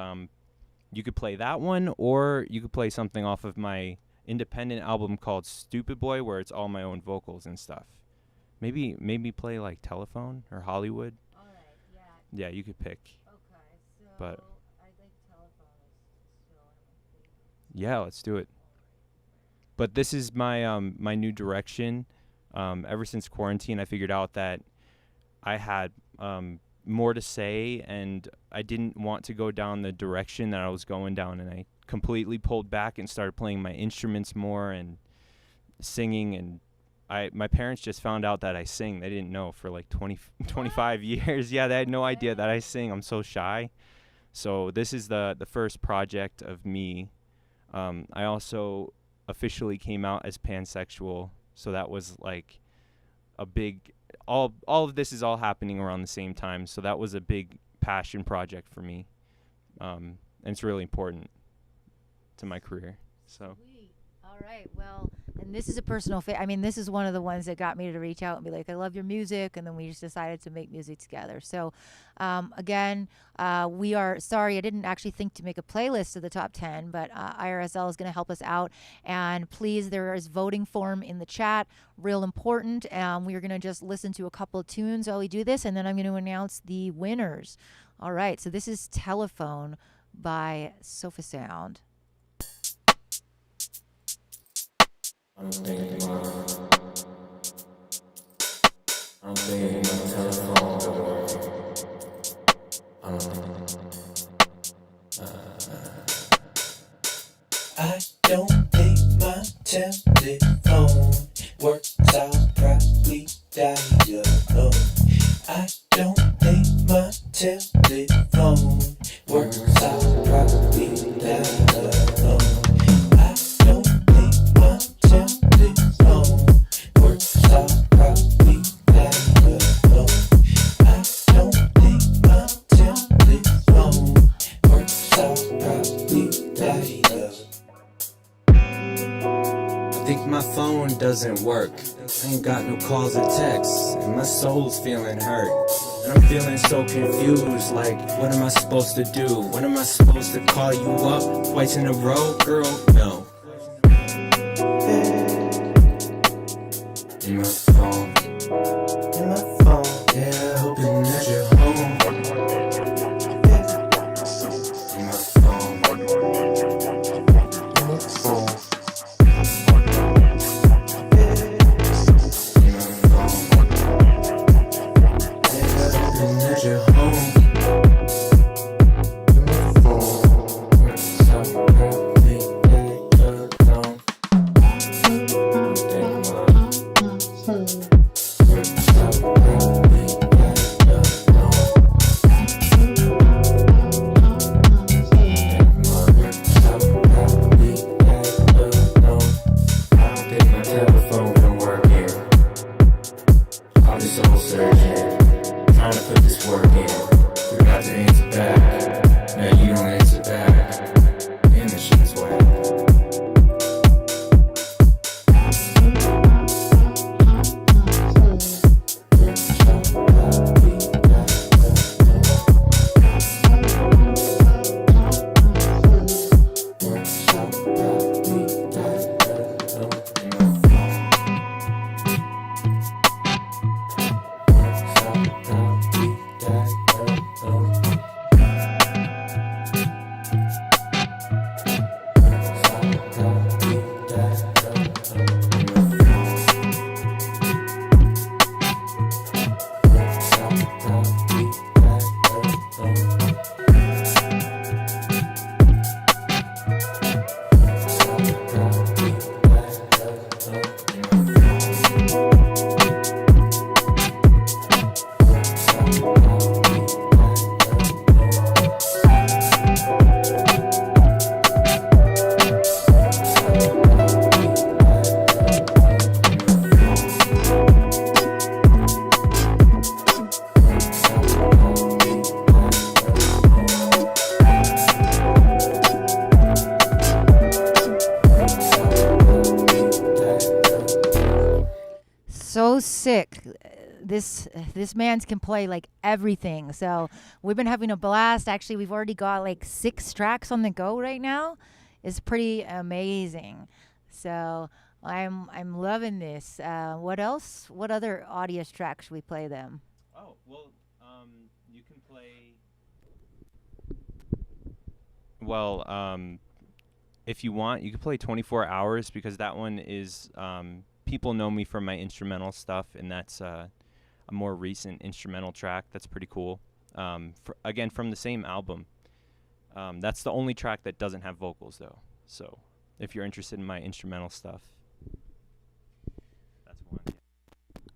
you could play that one, or you could play something off of my independent album called Stupid Boy, where it's all my own vocals and stuff. Maybe play like Telephone or Hollywood. All right, yeah. Yeah, you could pick. Okay, so But I think Telephone is still one of my favorites. yeah, let's do it. But this is my my new direction. Ever since quarantine, I figured out that I had more to say, and I didn't want to go down the direction that I was going down, and I completely pulled back and started playing my instruments more and singing. And my parents just found out that I sing. They didn't know for like 25 years. Yeah, they had no idea that I sing. I'm so shy. So this is the first project of me. I also officially came out as pansexual, so that was like a big, all of this is all happening around the same time, so that was a big passion project for me, and it's really important to my career. So Sweet. All right. Well, And this is a personal I mean, this is one of the ones that got me to reach out and be like, I love your music. And then we just decided to make music together. So, again, we are sorry. I didn't actually think to make a playlist of the top 10, but IRSL is going to help us out. And please, there is voting form in the chat. Real important. We are going to just listen to a couple of tunes while we do this. And then I'm going to announce the winners. All right. So this is Telephone by Sofa Sound. I'm thinking my telephone don't work. I don't think my telephone works. I'll probably die alone. I don't think my telephone works. I'll probably die alone. I don't think my telephone works. I'll probably die alone. I don't think my telephone works. I'll probably die alone. I think my phone doesn't work. I ain't got no calls or texts, and my soul's feeling hurt. And I'm feeling so confused, like, what am I supposed to do? When am I supposed to call you up twice in a row? Girl, no. In my phone, yeah, hoping that you're home. In my phone, that you're home. Works out probably alone. Works out probably alone. I don't think my telephone can work here. I'll just soul searching. Trying to put this work in. Forgot to answer back. Now you don't answer back. And the shit is whack. So sick. This man's can play like everything. So we've been having a blast. Actually, we've already got like 6 tracks on the go right now. It's pretty amazing. So I'm loving this. What else? What other Audius tracks should we play them? Oh, well, you can play. Well, if you want, you can play 24 Hours because that one is, people know me from my instrumental stuff, and that's a more recent instrumental track. That's pretty cool. Again, from the same album. That's the only track that doesn't have vocals, though. So if you're interested in my instrumental stuff, that's one.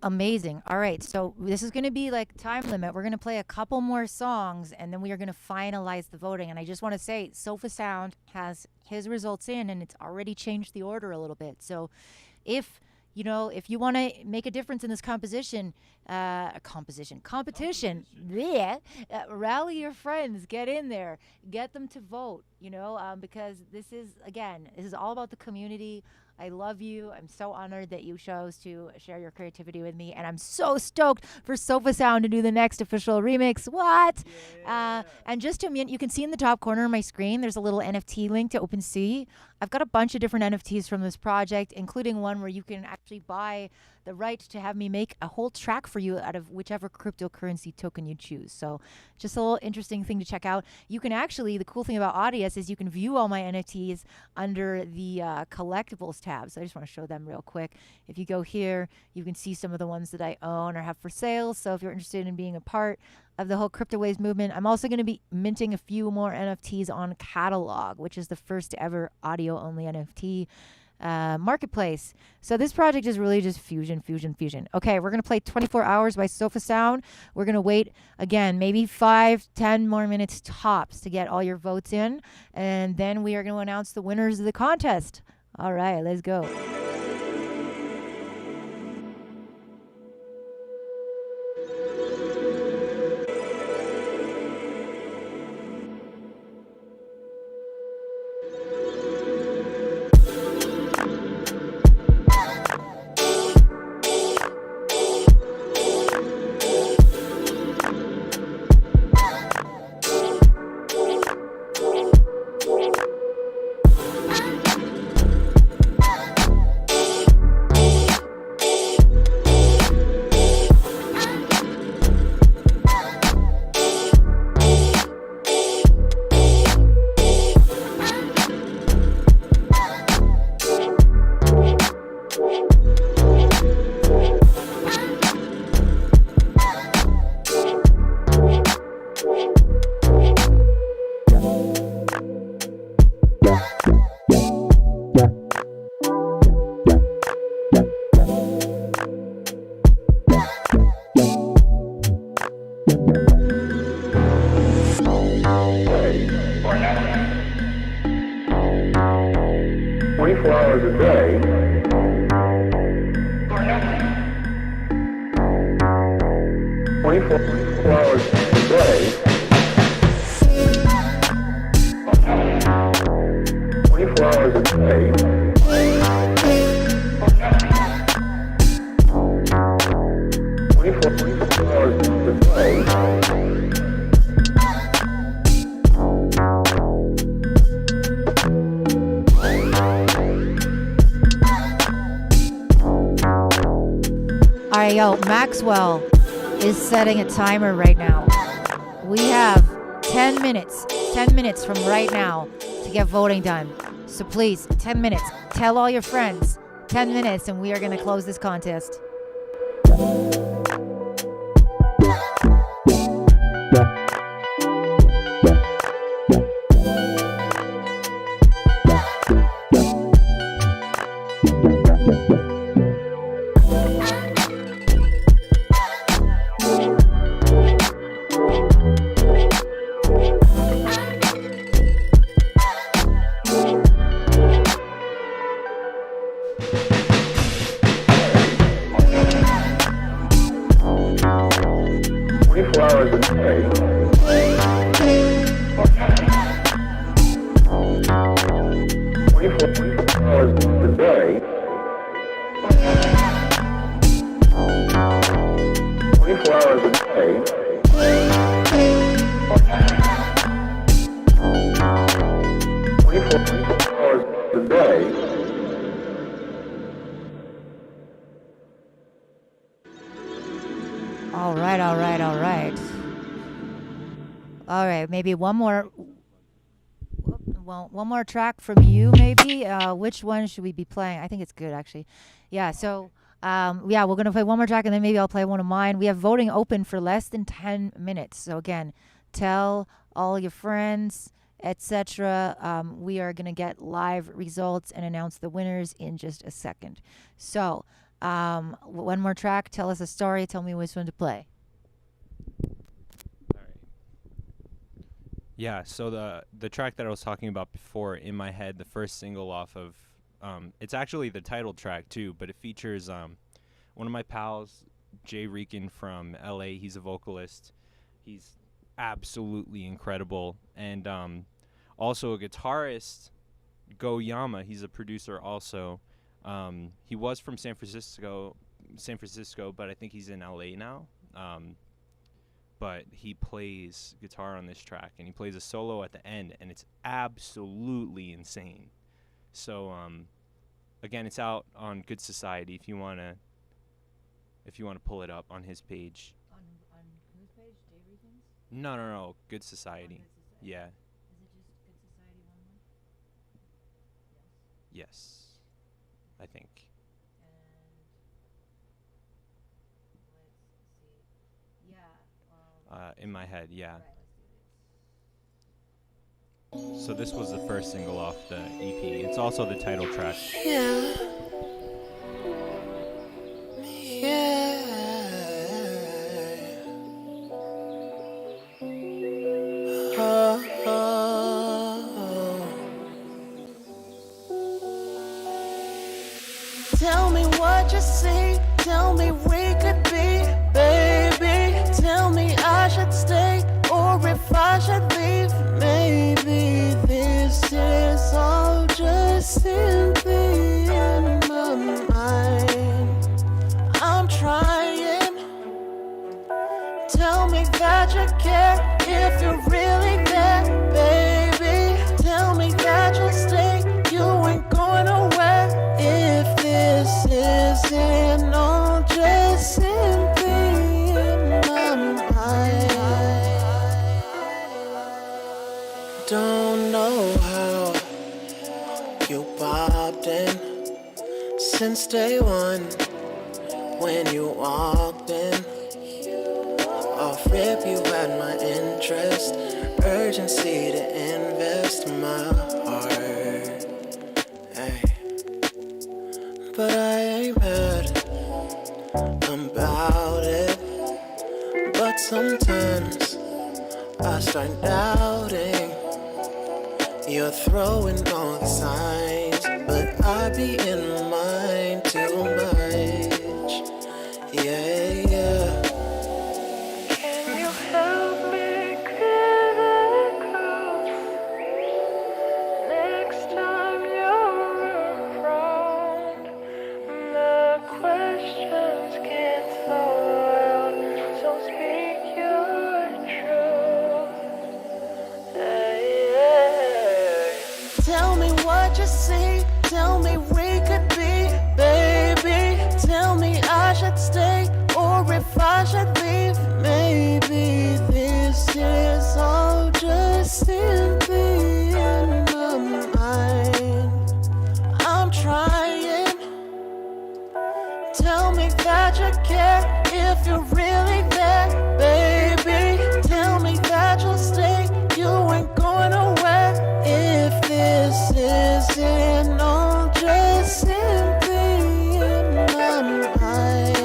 Amazing. All right. So this is going to be like time limit. We're going to play a couple more songs and then we are going to finalize the voting. And I just want to say Sofa Sound has his results in and it's already changed the order a little bit. So if you want to make a difference in this competition, yeah, rally your friends, get in there, get them to vote, because this is all about the community. I love you. I'm so honored that you chose to share your creativity with me. And I'm so stoked for Sofa Sound to do the next official remix. What? And just to you can see in the top corner of my screen, there's a little NFT link to OpenSea. I've got a bunch of different NFTs from this project, including one where you can actually buy the right to have me make a whole track for you out of whichever cryptocurrency token you choose. So just a little interesting thing to check out. You can actually, the cool thing about Audius is you can view all my NFTs under the collectibles tab. So I just want to show them real quick. If you go here, you can see some of the ones that I own or have for sale. So if you're interested in being a part of the whole Cryptowaves movement, I'm also going to be minting a few more NFTs on Catalog, which is the first ever audio-only NFT marketplace. So this project is really just fusion. Okay, we're going to play 24 Hours by Sofa Sound. We're going to wait, again, maybe 5-10 more minutes tops to get all your votes in. And then we are going to announce the winners of the contest. All right, let's go. All right, yo, Maxwell is setting a timer right now. We have 10 minutes from right now to get voting done. So please, 10 minutes. Tell all your friends. 10 minutes and we are going to close this contest. All right, maybe one more track from you, maybe. Which one should we be playing? I think it's good, actually. Yeah, so, we're going to play one more track, and then maybe I'll play one of mine. We have voting open for less than 10 minutes. So, again, tell all your friends, etc. We are going to get live results and announce the winners in just a second. So, one more track. Tell us a story. Tell me which one to play. Yeah, so the track that I was talking about before, In My Head, the first single off of, it's actually the title track too, but it features one of my pals, Jay Rican from LA. He's a vocalist. He's absolutely incredible. And also a guitarist, Go Yama. He's a producer also. He was from San Francisco, but I think he's in LA now. But he plays guitar on this track, and he plays a solo at the end, and it's absolutely insane. So again, it's out on Good Society if you wanna pull it up on his page. On whose page? Dave Reasons? No, Good Society. Yeah. Is it just Good Society one more? Yes. I think. And let's see. Yeah. In my head, yeah. Right, let's do this. So this was the first single off the EP. It's also the title track. Yeah. Yeah. Oh, oh. Tell me what you see. Tell me we could be, baby. Tell me I should stay or if I should leave. Maybe this is all just simply in my mind. I'm trying. Tell me that you care if you're really there, baby. Tell me that you'll stay. You ain't going nowhere. If this isn't all just simply in my mind. Don't know how you popped in since day one when you walked in. Off rip, you had my interest, urgency to invest my heart. Hey. But I ain't mad about it. But sometimes I start doubting. You're throwing all the signs, but I be in my mind too much. Yeah, yeah. Can you help me get across? Next time you're around, the questions get so loud. So speak your truth. Hey, hey. Tell me what you see. Tell me we could be, baby. Tell me I should stay or if I should leave. Maybe this is all just simply in my mind. I'm trying. Tell me that you care if you're really there, baby. Tell me that you'll stay. You ain't going nowhere. If this isn't all just simply in my mind.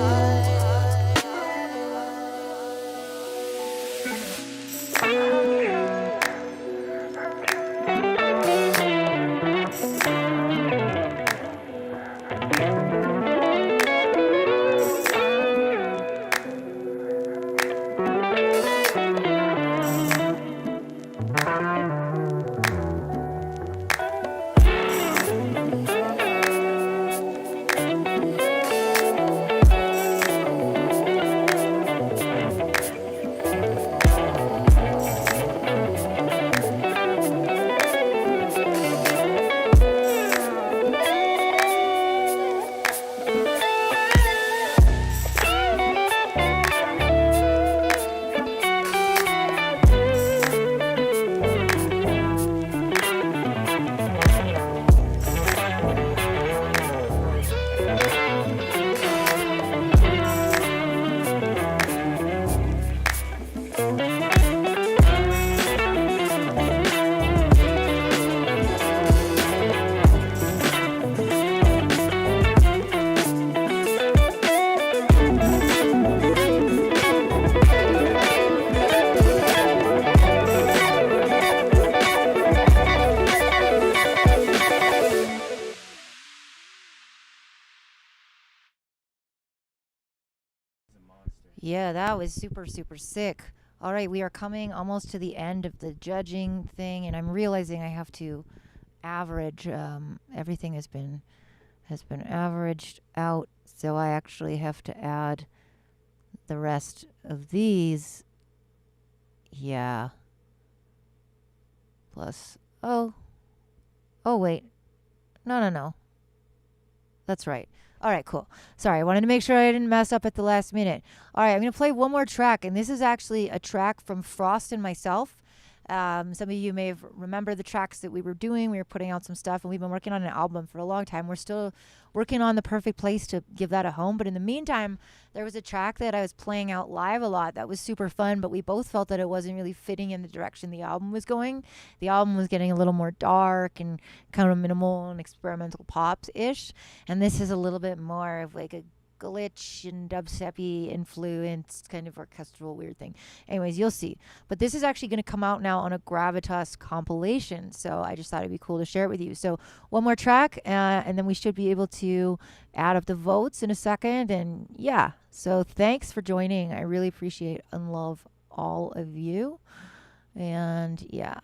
Yeah, that was super, super sick. All right, we are coming almost to the end of the judging thing, and I'm realizing I have to average. Everything has been has been averaged out. So I actually have to add the rest of these. Yeah. Plus, oh, wait. No. That's right. All right, cool. Sorry, I wanted to make sure I didn't mess up at the last minute. All right, I'm going to play one more track, and this is actually a track from Frost and myself. Some of you may have remembered the tracks that we were doing. We were putting out some stuff, and we've been working on an album for a long time. We're still working on the perfect place to give that a home. But in the meantime, there was a track that I was playing out live a lot that was super fun, but we both felt that it wasn't really fitting in the direction the album was going. The album was getting a little more dark and kind of minimal and experimental pops-ish. And this is a little bit more of like a glitch and dubstep-y influenced kind of orchestral weird thing. Anyways, you'll see. But this is actually going to come out now on a Gravitas compilation, so I just thought it'd be cool to share it with you. So one more track, and then we should be able to add up the votes in a second. And yeah, so thanks for joining. I really appreciate and love all of you. And yeah.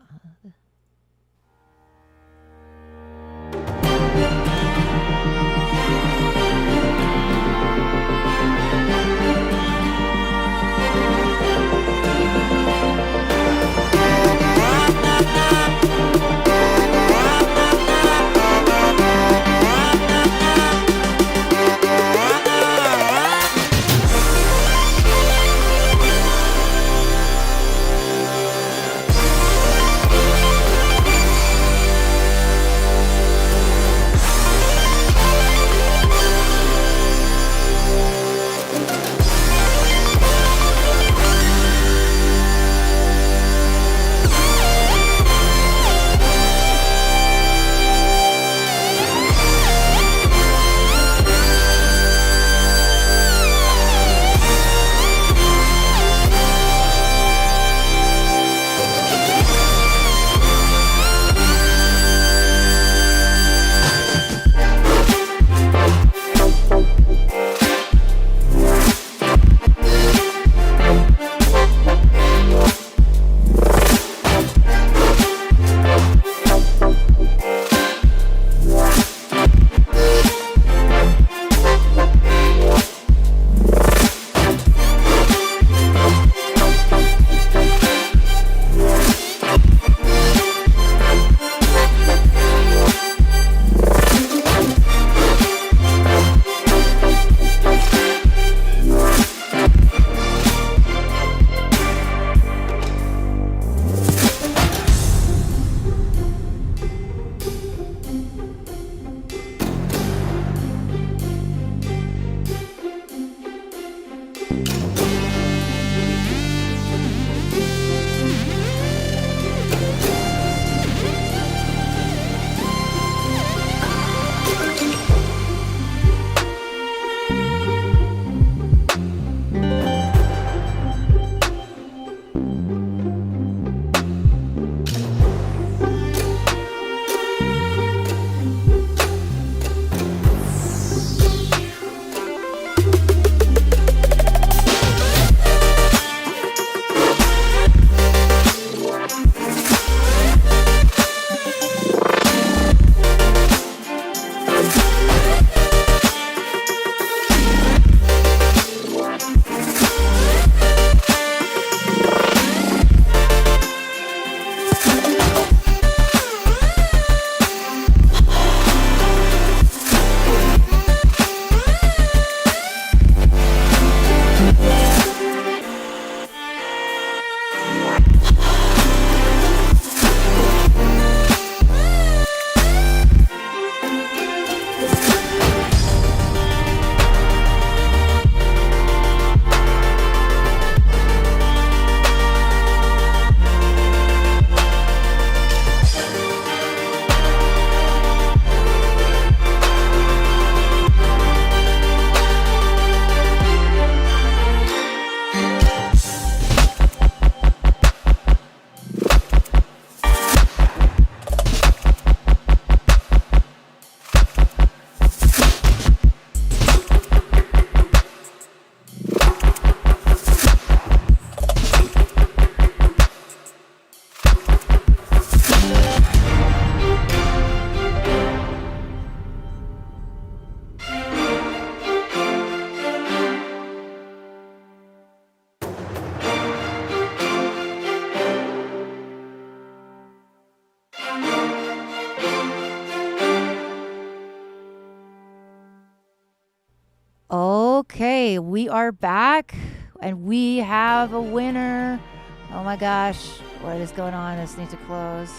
we are back and we have a winner. Oh my gosh, what is going on? This needs to close.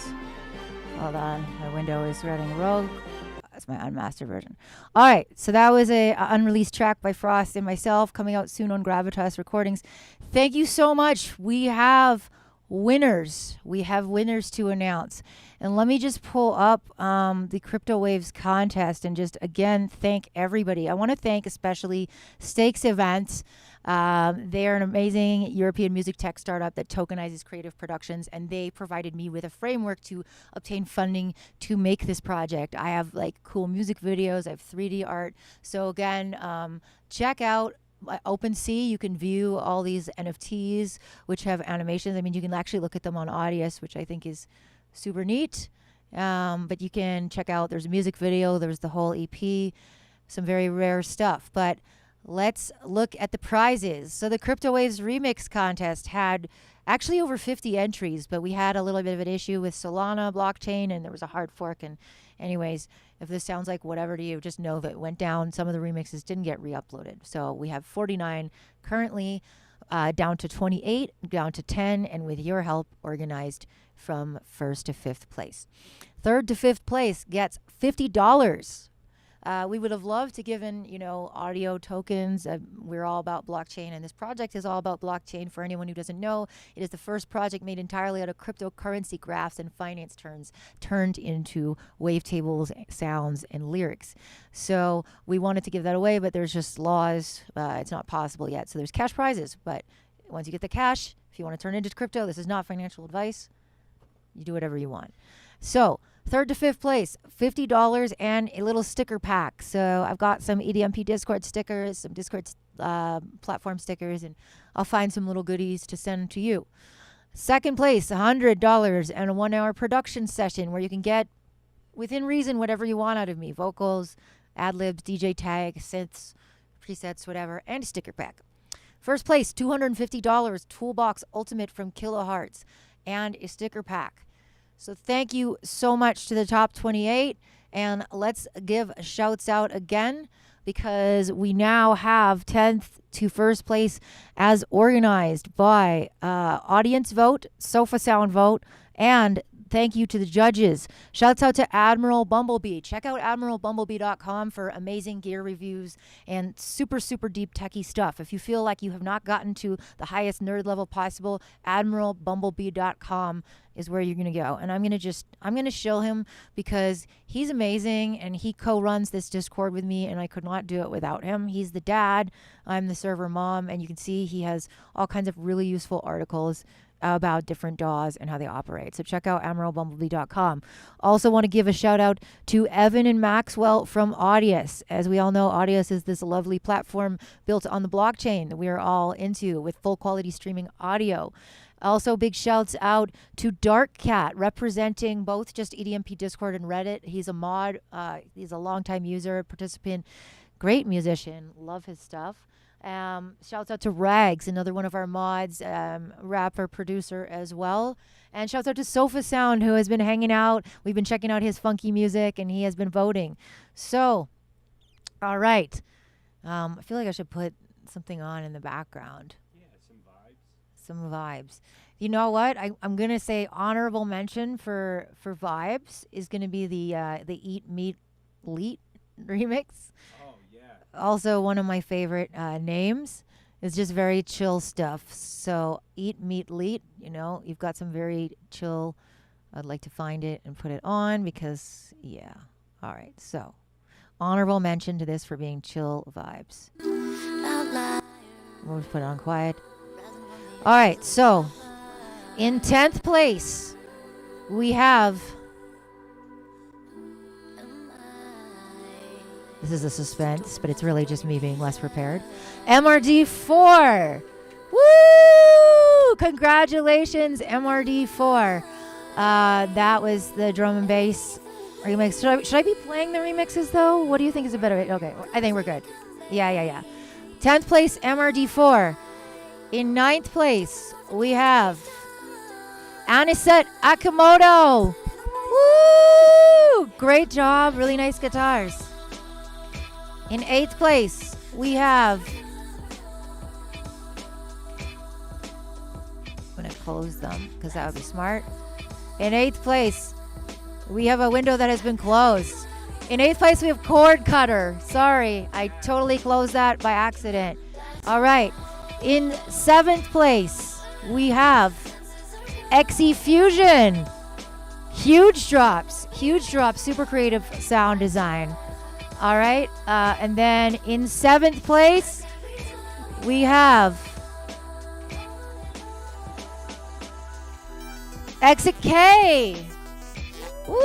Hold on, my window is running rogue. That's my unmastered version. All right, so that was a unreleased track by Frost and myself coming out soon on Gravitas Recordings. Thank you so much. We have winners. We have winners to announce. And let me just pull up the Cryptowaves contest and just again thank everybody. I want to thank especially Stakes Events. They are an amazing European music tech startup that tokenizes creative productions, and they provided me with a framework to obtain funding to make this project. I have like cool music videos, I have 3D art. So again, check out OpenSea. You can view all these NFTs which have animations. I mean, you can actually look at them on Audius, which I think is super neat. But you can check out, there's a music video, there's the whole EP, some very rare stuff. But let's look at the prizes. So the Cryptowaves Remix contest had actually over 50 entries, but we had a little bit of an issue with Solana blockchain, and there was a hard fork. And anyways, if this sounds like whatever to you, just know that it went down. Some of the remixes didn't get re-uploaded. So we have 49 currently, down to 28, down to 10, and with your help, organized from 1st to 5th place. 3rd to 5th place gets $50. We would have loved to given, audio tokens. We're all about blockchain, and this project is all about blockchain. For anyone who doesn't know, it is the first project made entirely out of cryptocurrency graphs and finance terms turned into wavetables, sounds, and lyrics. So we wanted to give that away, but there's just laws. It's not possible yet. So there's cash prizes, but once you get the cash, if you want to turn it into crypto, this is not financial advice. You do whatever you want. So 3rd to 5th place, $50 and a little sticker pack. So I've got some EDMP Discord stickers, some Discord platform stickers, and I'll find some little goodies to send to you. 2nd place, $100 and a 1-hour production session where you can get, within reason, whatever you want out of me. Vocals, ad-libs, DJ tag, synths, presets, whatever, and a sticker pack. 1st place, $250, Toolbox Ultimate from Kilohertz, and a sticker pack. So thank you so much to the top 28. And let's give shouts out again, because we now have 10th to 1st place as organized by audience vote, Sofa Sound vote, and thank you to the judges. Shouts out to Admiral Bumblebee. Check out admiralbumblebee.com for amazing gear reviews and super, super deep techie stuff. If you feel like you have not gotten to the highest nerd level possible, admiralbumblebee.com is where you're going to go. And I'm going to shill him because he's amazing and he co-runs this Discord with me, and I could not do it without him. He's the dad, I'm the server mom, and you can see he has all kinds of really useful articles about different DAWs and how they operate. So check out admiralbumblebee.com. Also want to give a shout out to Evan and Maxwell from Audius. As we all know, Audius is this lovely platform built on the blockchain that we are all into with full quality streaming audio. Also, big shouts out to Dark Cat, representing both just EDMP Discord and Reddit. He's a mod. He's a longtime user, participant, great musician. Love his stuff. Shouts out to Rags, another one of our mods, rapper, producer as well. And shouts out to Sofa Sound, who has been hanging out. We've been checking out his funky music, and he has been voting. So, all right. I feel like I should put something on in the background. Some vibes. You know what? I'm gonna say honorable mention for vibes is gonna be the Eat Meat Leet remix. Oh yeah. Also, one of my favorite names is just very chill stuff. So Eat Meat Leet. You've got some very chill. I'd like to find it and put it on because yeah. All right. So honorable mention to this for being chill vibes. We'll put it on quiet. All right, so in 10th place, we have, this is a suspense, but it's really just me being less prepared, MRD4. Woo! Congratulations, MRD4. That was the drum and bass remix. Should I be playing the remixes, though? What do you think is a better way? Okay, I think we're good. Yeah. 10th place, MRD4. In 9th place, we have Anisette Akimoto. Woo! Great job. Really nice guitars. In 8th place, we have close them because that would be smart. In 8th place, we have a window that has been closed. In 8th place, we have Cord Cutter. Sorry, I totally closed that by accident. All right. In 7th place, we have XE Fusion. Huge drops, super creative sound design. All right. And then in 7th place, we have Exit K. Woo!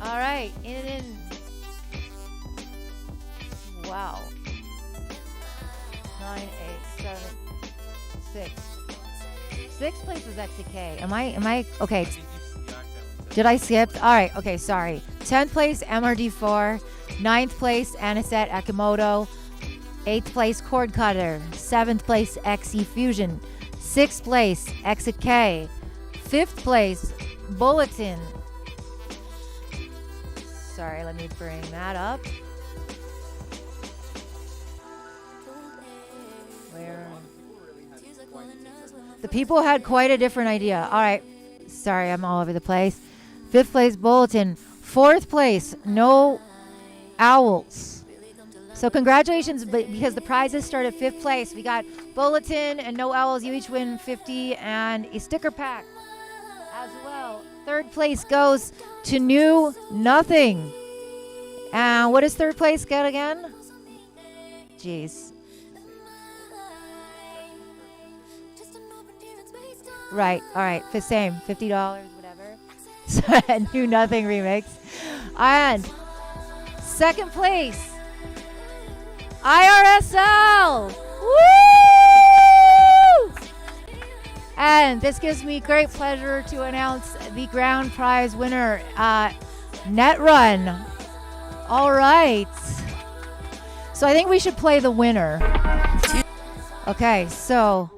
All right. Wow. 9, 8, 7, 6. 6th place was Exit K. Am I okay? Did I skip? All right. Okay. Sorry. 10th place MRD4. 9th place Anisette Akimoto. 8th place Cord Cutter. 7th place XE Fusion. 6th place Exit K. 5th place Bulletin. Sorry, let me bring that up. Where? The people had quite a different idea. All right. Sorry, I'm all over the place. 5th place Bulletin. 4th place No Owls. So congratulations, because the prizes start at 5th place. We got Bulletin and No Owls. You each win 50 and a sticker pack as well. 3rd place goes to New Nothing. And what does 3rd place get again? Jeez. Right. All right. Same. $50, whatever. New Nothing remix. And 2nd place, IRSL. Woo! And this gives me great pleasure to announce the grand prize winner, Netrun. All right. So I think we should play the winner. Okay, so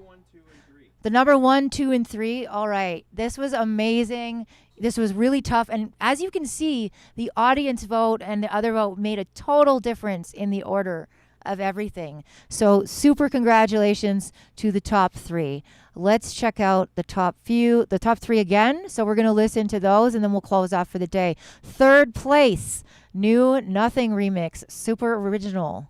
the number 1, 2, and 3. All right. This was amazing. This was really tough. And as you can see, the audience vote and the other vote made a total difference in the order of everything. So super congratulations to the top 3. Let's check out the top 3 again. So we're going to listen to those and then we'll close off for the day. 3rd place, New Nothing remix, super original.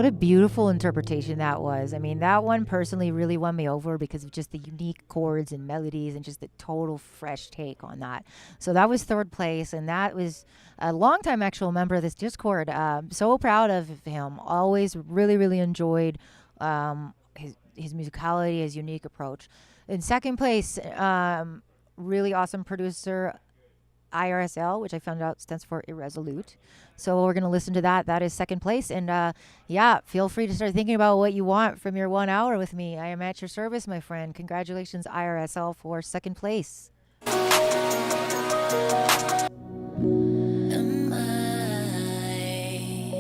What a beautiful interpretation that was. I mean, that one personally really won me over because of just the unique chords and melodies and just the total fresh take on that. So that was third place, and that was a longtime actual member of this Discord. So proud of him. Always really, really enjoyed his musicality, his unique approach. In second place, really awesome producer IRSL, which I found out stands for Irresolute. So we're going to listen to that. That is second place. And yeah, feel free to start thinking about what you want from your 1 hour with me. I am at your service, my friend. Congratulations, IRSL, for second place. Am I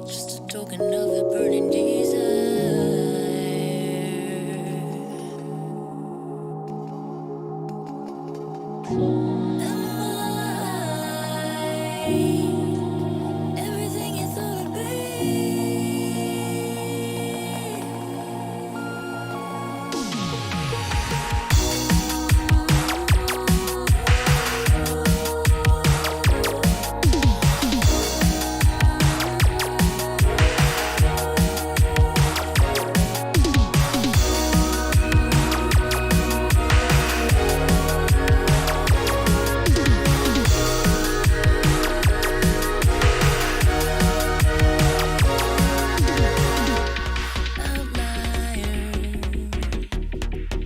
just a token of a burning desire? Everything you thought I'd be.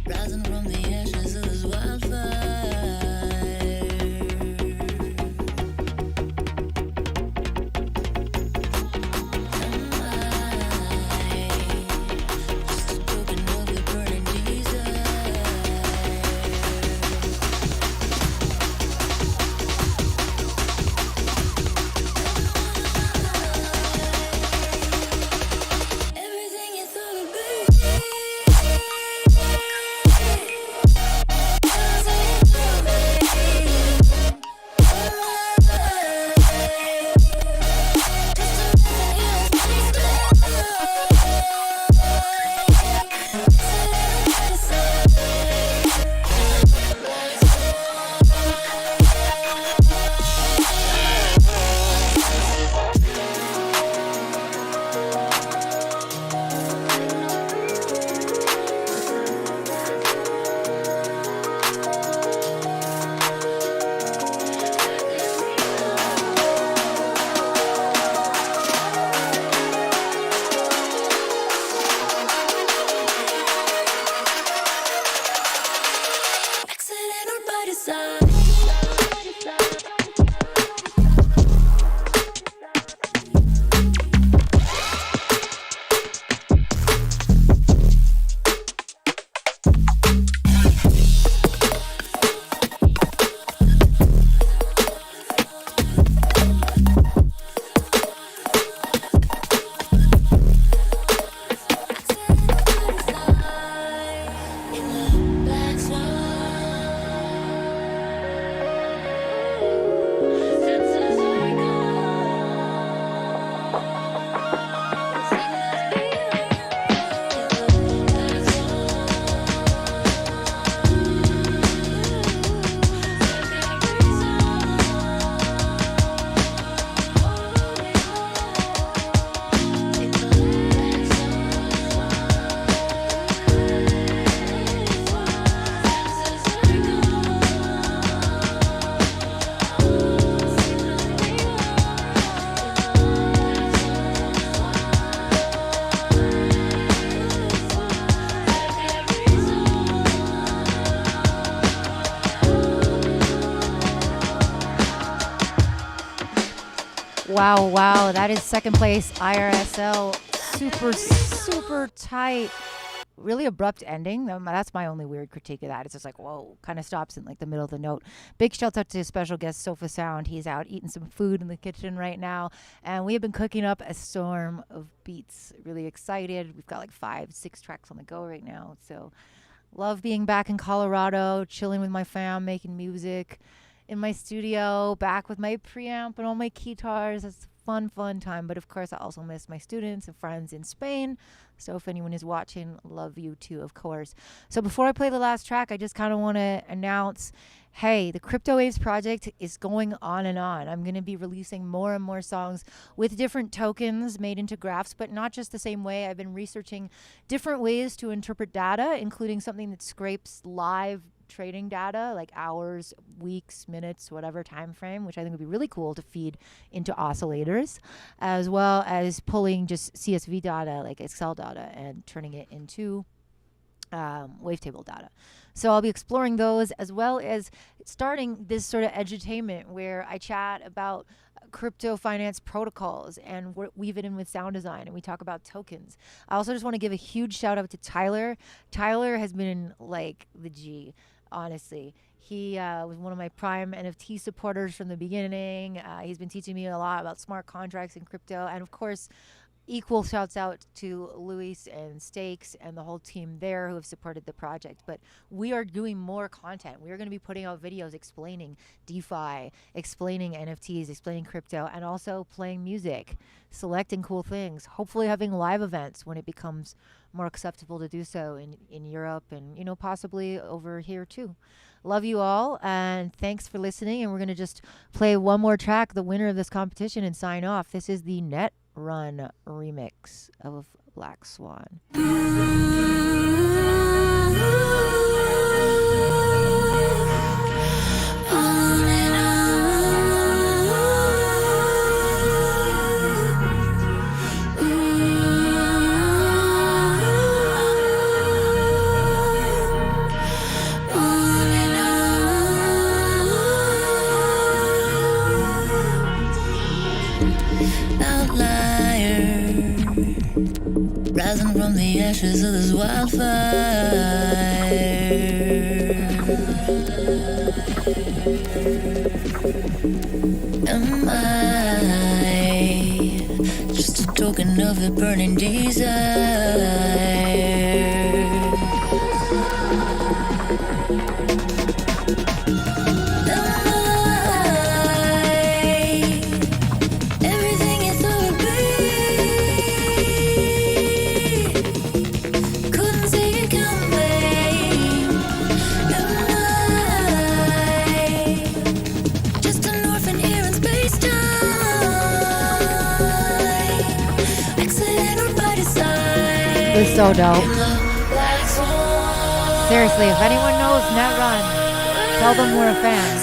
Rising from the ashes of this wildfire. Am I just a token of your burning desire? Everything you thought I'd be. Accident or by design. In the black swan. Senses are Wow, wow. That is second place, IRSL. Super, super tight. Really abrupt ending. That's my only weird critique of that. It's just like, whoa, kind of stops in like the middle of the note. Big shout out to special guest Sofa Sound. He's out eating some food in the kitchen right now. And we have been cooking up a storm of beats. Really excited. We've got like 5, 6 tracks on the go right now. So love being back in Colorado, chilling with my fam, making music in my studio, back with my preamp and all my guitars. That's fun time. But of course, I also miss my students and friends in Spain. So if anyone is watching, love you too, of course. So before I play the last track, I just kind of want to announce, hey, the Cryptowaves project is going on and on. I'm going to be releasing more and more songs with different tokens made into graphs, but not just the same way. I've been researching different ways to interpret data, including something that scrapes live trading data like hours, weeks, minutes, whatever time frame, which I think would be really cool to feed into oscillators, as well as pulling just CSV data like Excel data and turning it into wavetable data. So I'll be exploring those, as well as starting this sort of edutainment where I chat about crypto finance protocols and weave it in with sound design, and we talk about tokens. I also just want to give a huge shout out to Tyler. Tyler has been like the G, honestly. He was one of my prime NFT supporters from the beginning. He's been teaching me a lot about smart contracts and crypto, and of course, equal shouts out to Luis and Stakes and the whole team there who have supported the project. But we are doing more content. We are going to be putting out videos explaining DeFi, explaining NFTs, explaining crypto, and also playing music, selecting cool things, hopefully having live events when it becomes more acceptable to do so in Europe and, you know, possibly over here too. Love you all, and thanks for listening. And we're going to just play one more track, the winner of this competition, and sign off. This is the Net Run remix of Black Swan. Rising from the ashes of this wildfire. Am I just a token of a burning desire? It's so dope. Seriously, if anyone knows Net Run, tell them we're a fan.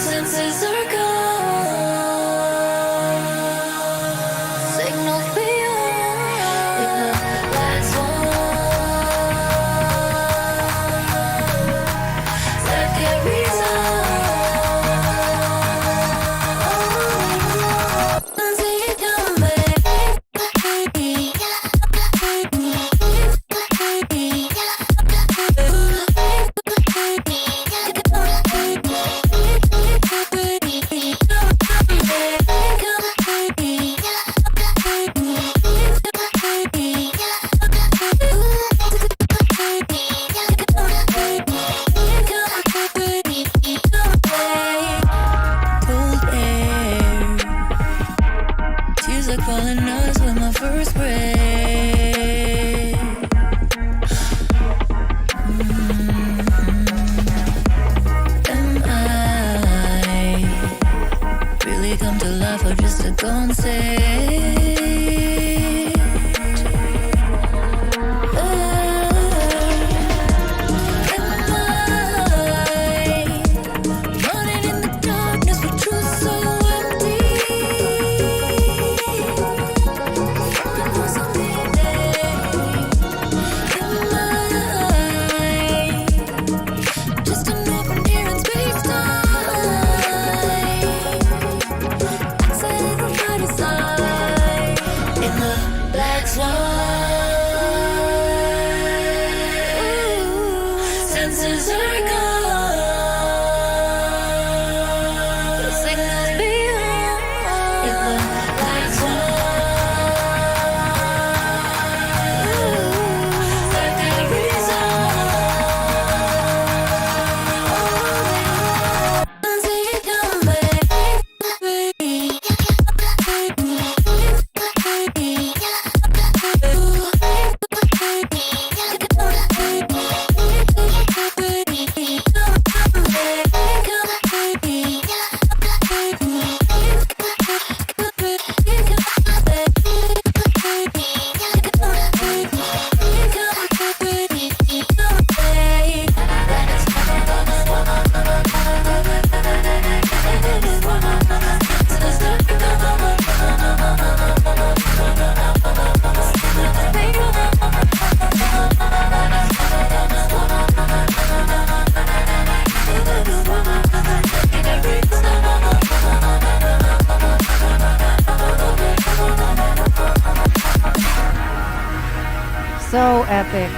So epic.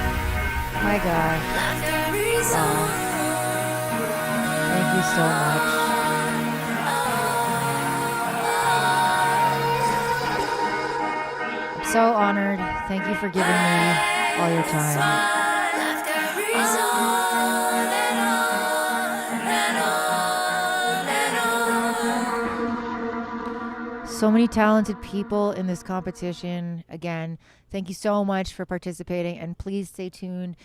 My God. Wow. Thank you so much. I'm so honored. Thank you for giving me all your time. So many talented people in this competition. Again, thank you so much for participating, and please stay tuned.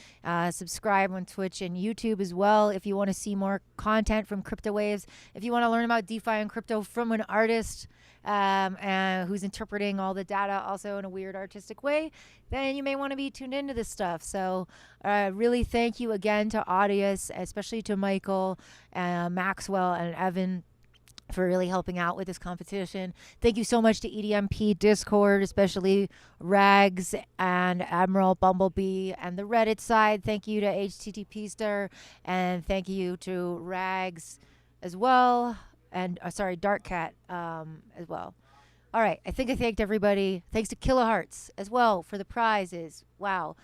Subscribe on Twitch and YouTube as well if you want to see more content from Cryptowaves. If you want to learn about DeFi and crypto from an artist who's interpreting all the data also in a weird artistic way, then you may want to be tuned into this stuff. So really thank you again to Audius, especially to Michael, Maxwell, and Evan for really helping out with this competition. Thank you so much to EDMP Discord, especially Rags and Admiral Bumblebee, and the Reddit side. Thank you to HTTPster, and thank you to Rags as well, and Dark Cat as well. All right, I think I thanked everybody. Thanks to Kilohertz as well for the prizes. Wow.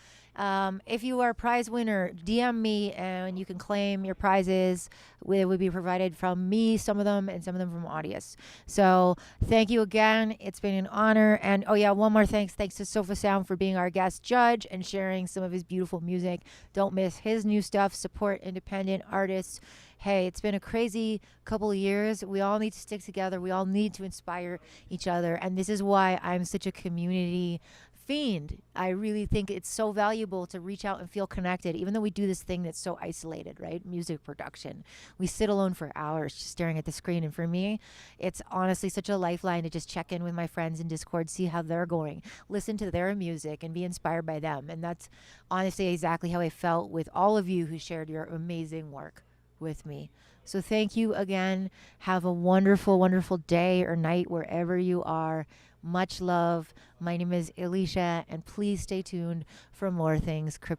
If you are a prize winner, DM me and you can claim your prizes. It would be provided from me, some of them, and some of them from Audius. So thank you again. It's been an honor. And oh yeah, one more thanks. Thanks to Sofa Sound for being our guest judge and sharing some of his beautiful music. Don't miss his new stuff. Support independent artists. Hey, it's been a crazy couple of years. We all need to stick together. We all need to inspire each other. And this is why I'm such a community fiend. I really think it's so valuable to reach out and feel connected, even though we do this thing that's so isolated, right? Music production. We sit alone for hours just staring at the screen. And for me, it's honestly such a lifeline to just check in with my friends in Discord, see how they're going, listen to their music and be inspired by them. And that's honestly exactly how I felt with all of you who shared your amazing work with me. So thank you again. Have a wonderful, wonderful day or night wherever you are. Much love. My name is Alicia, and please stay tuned for more things crypto.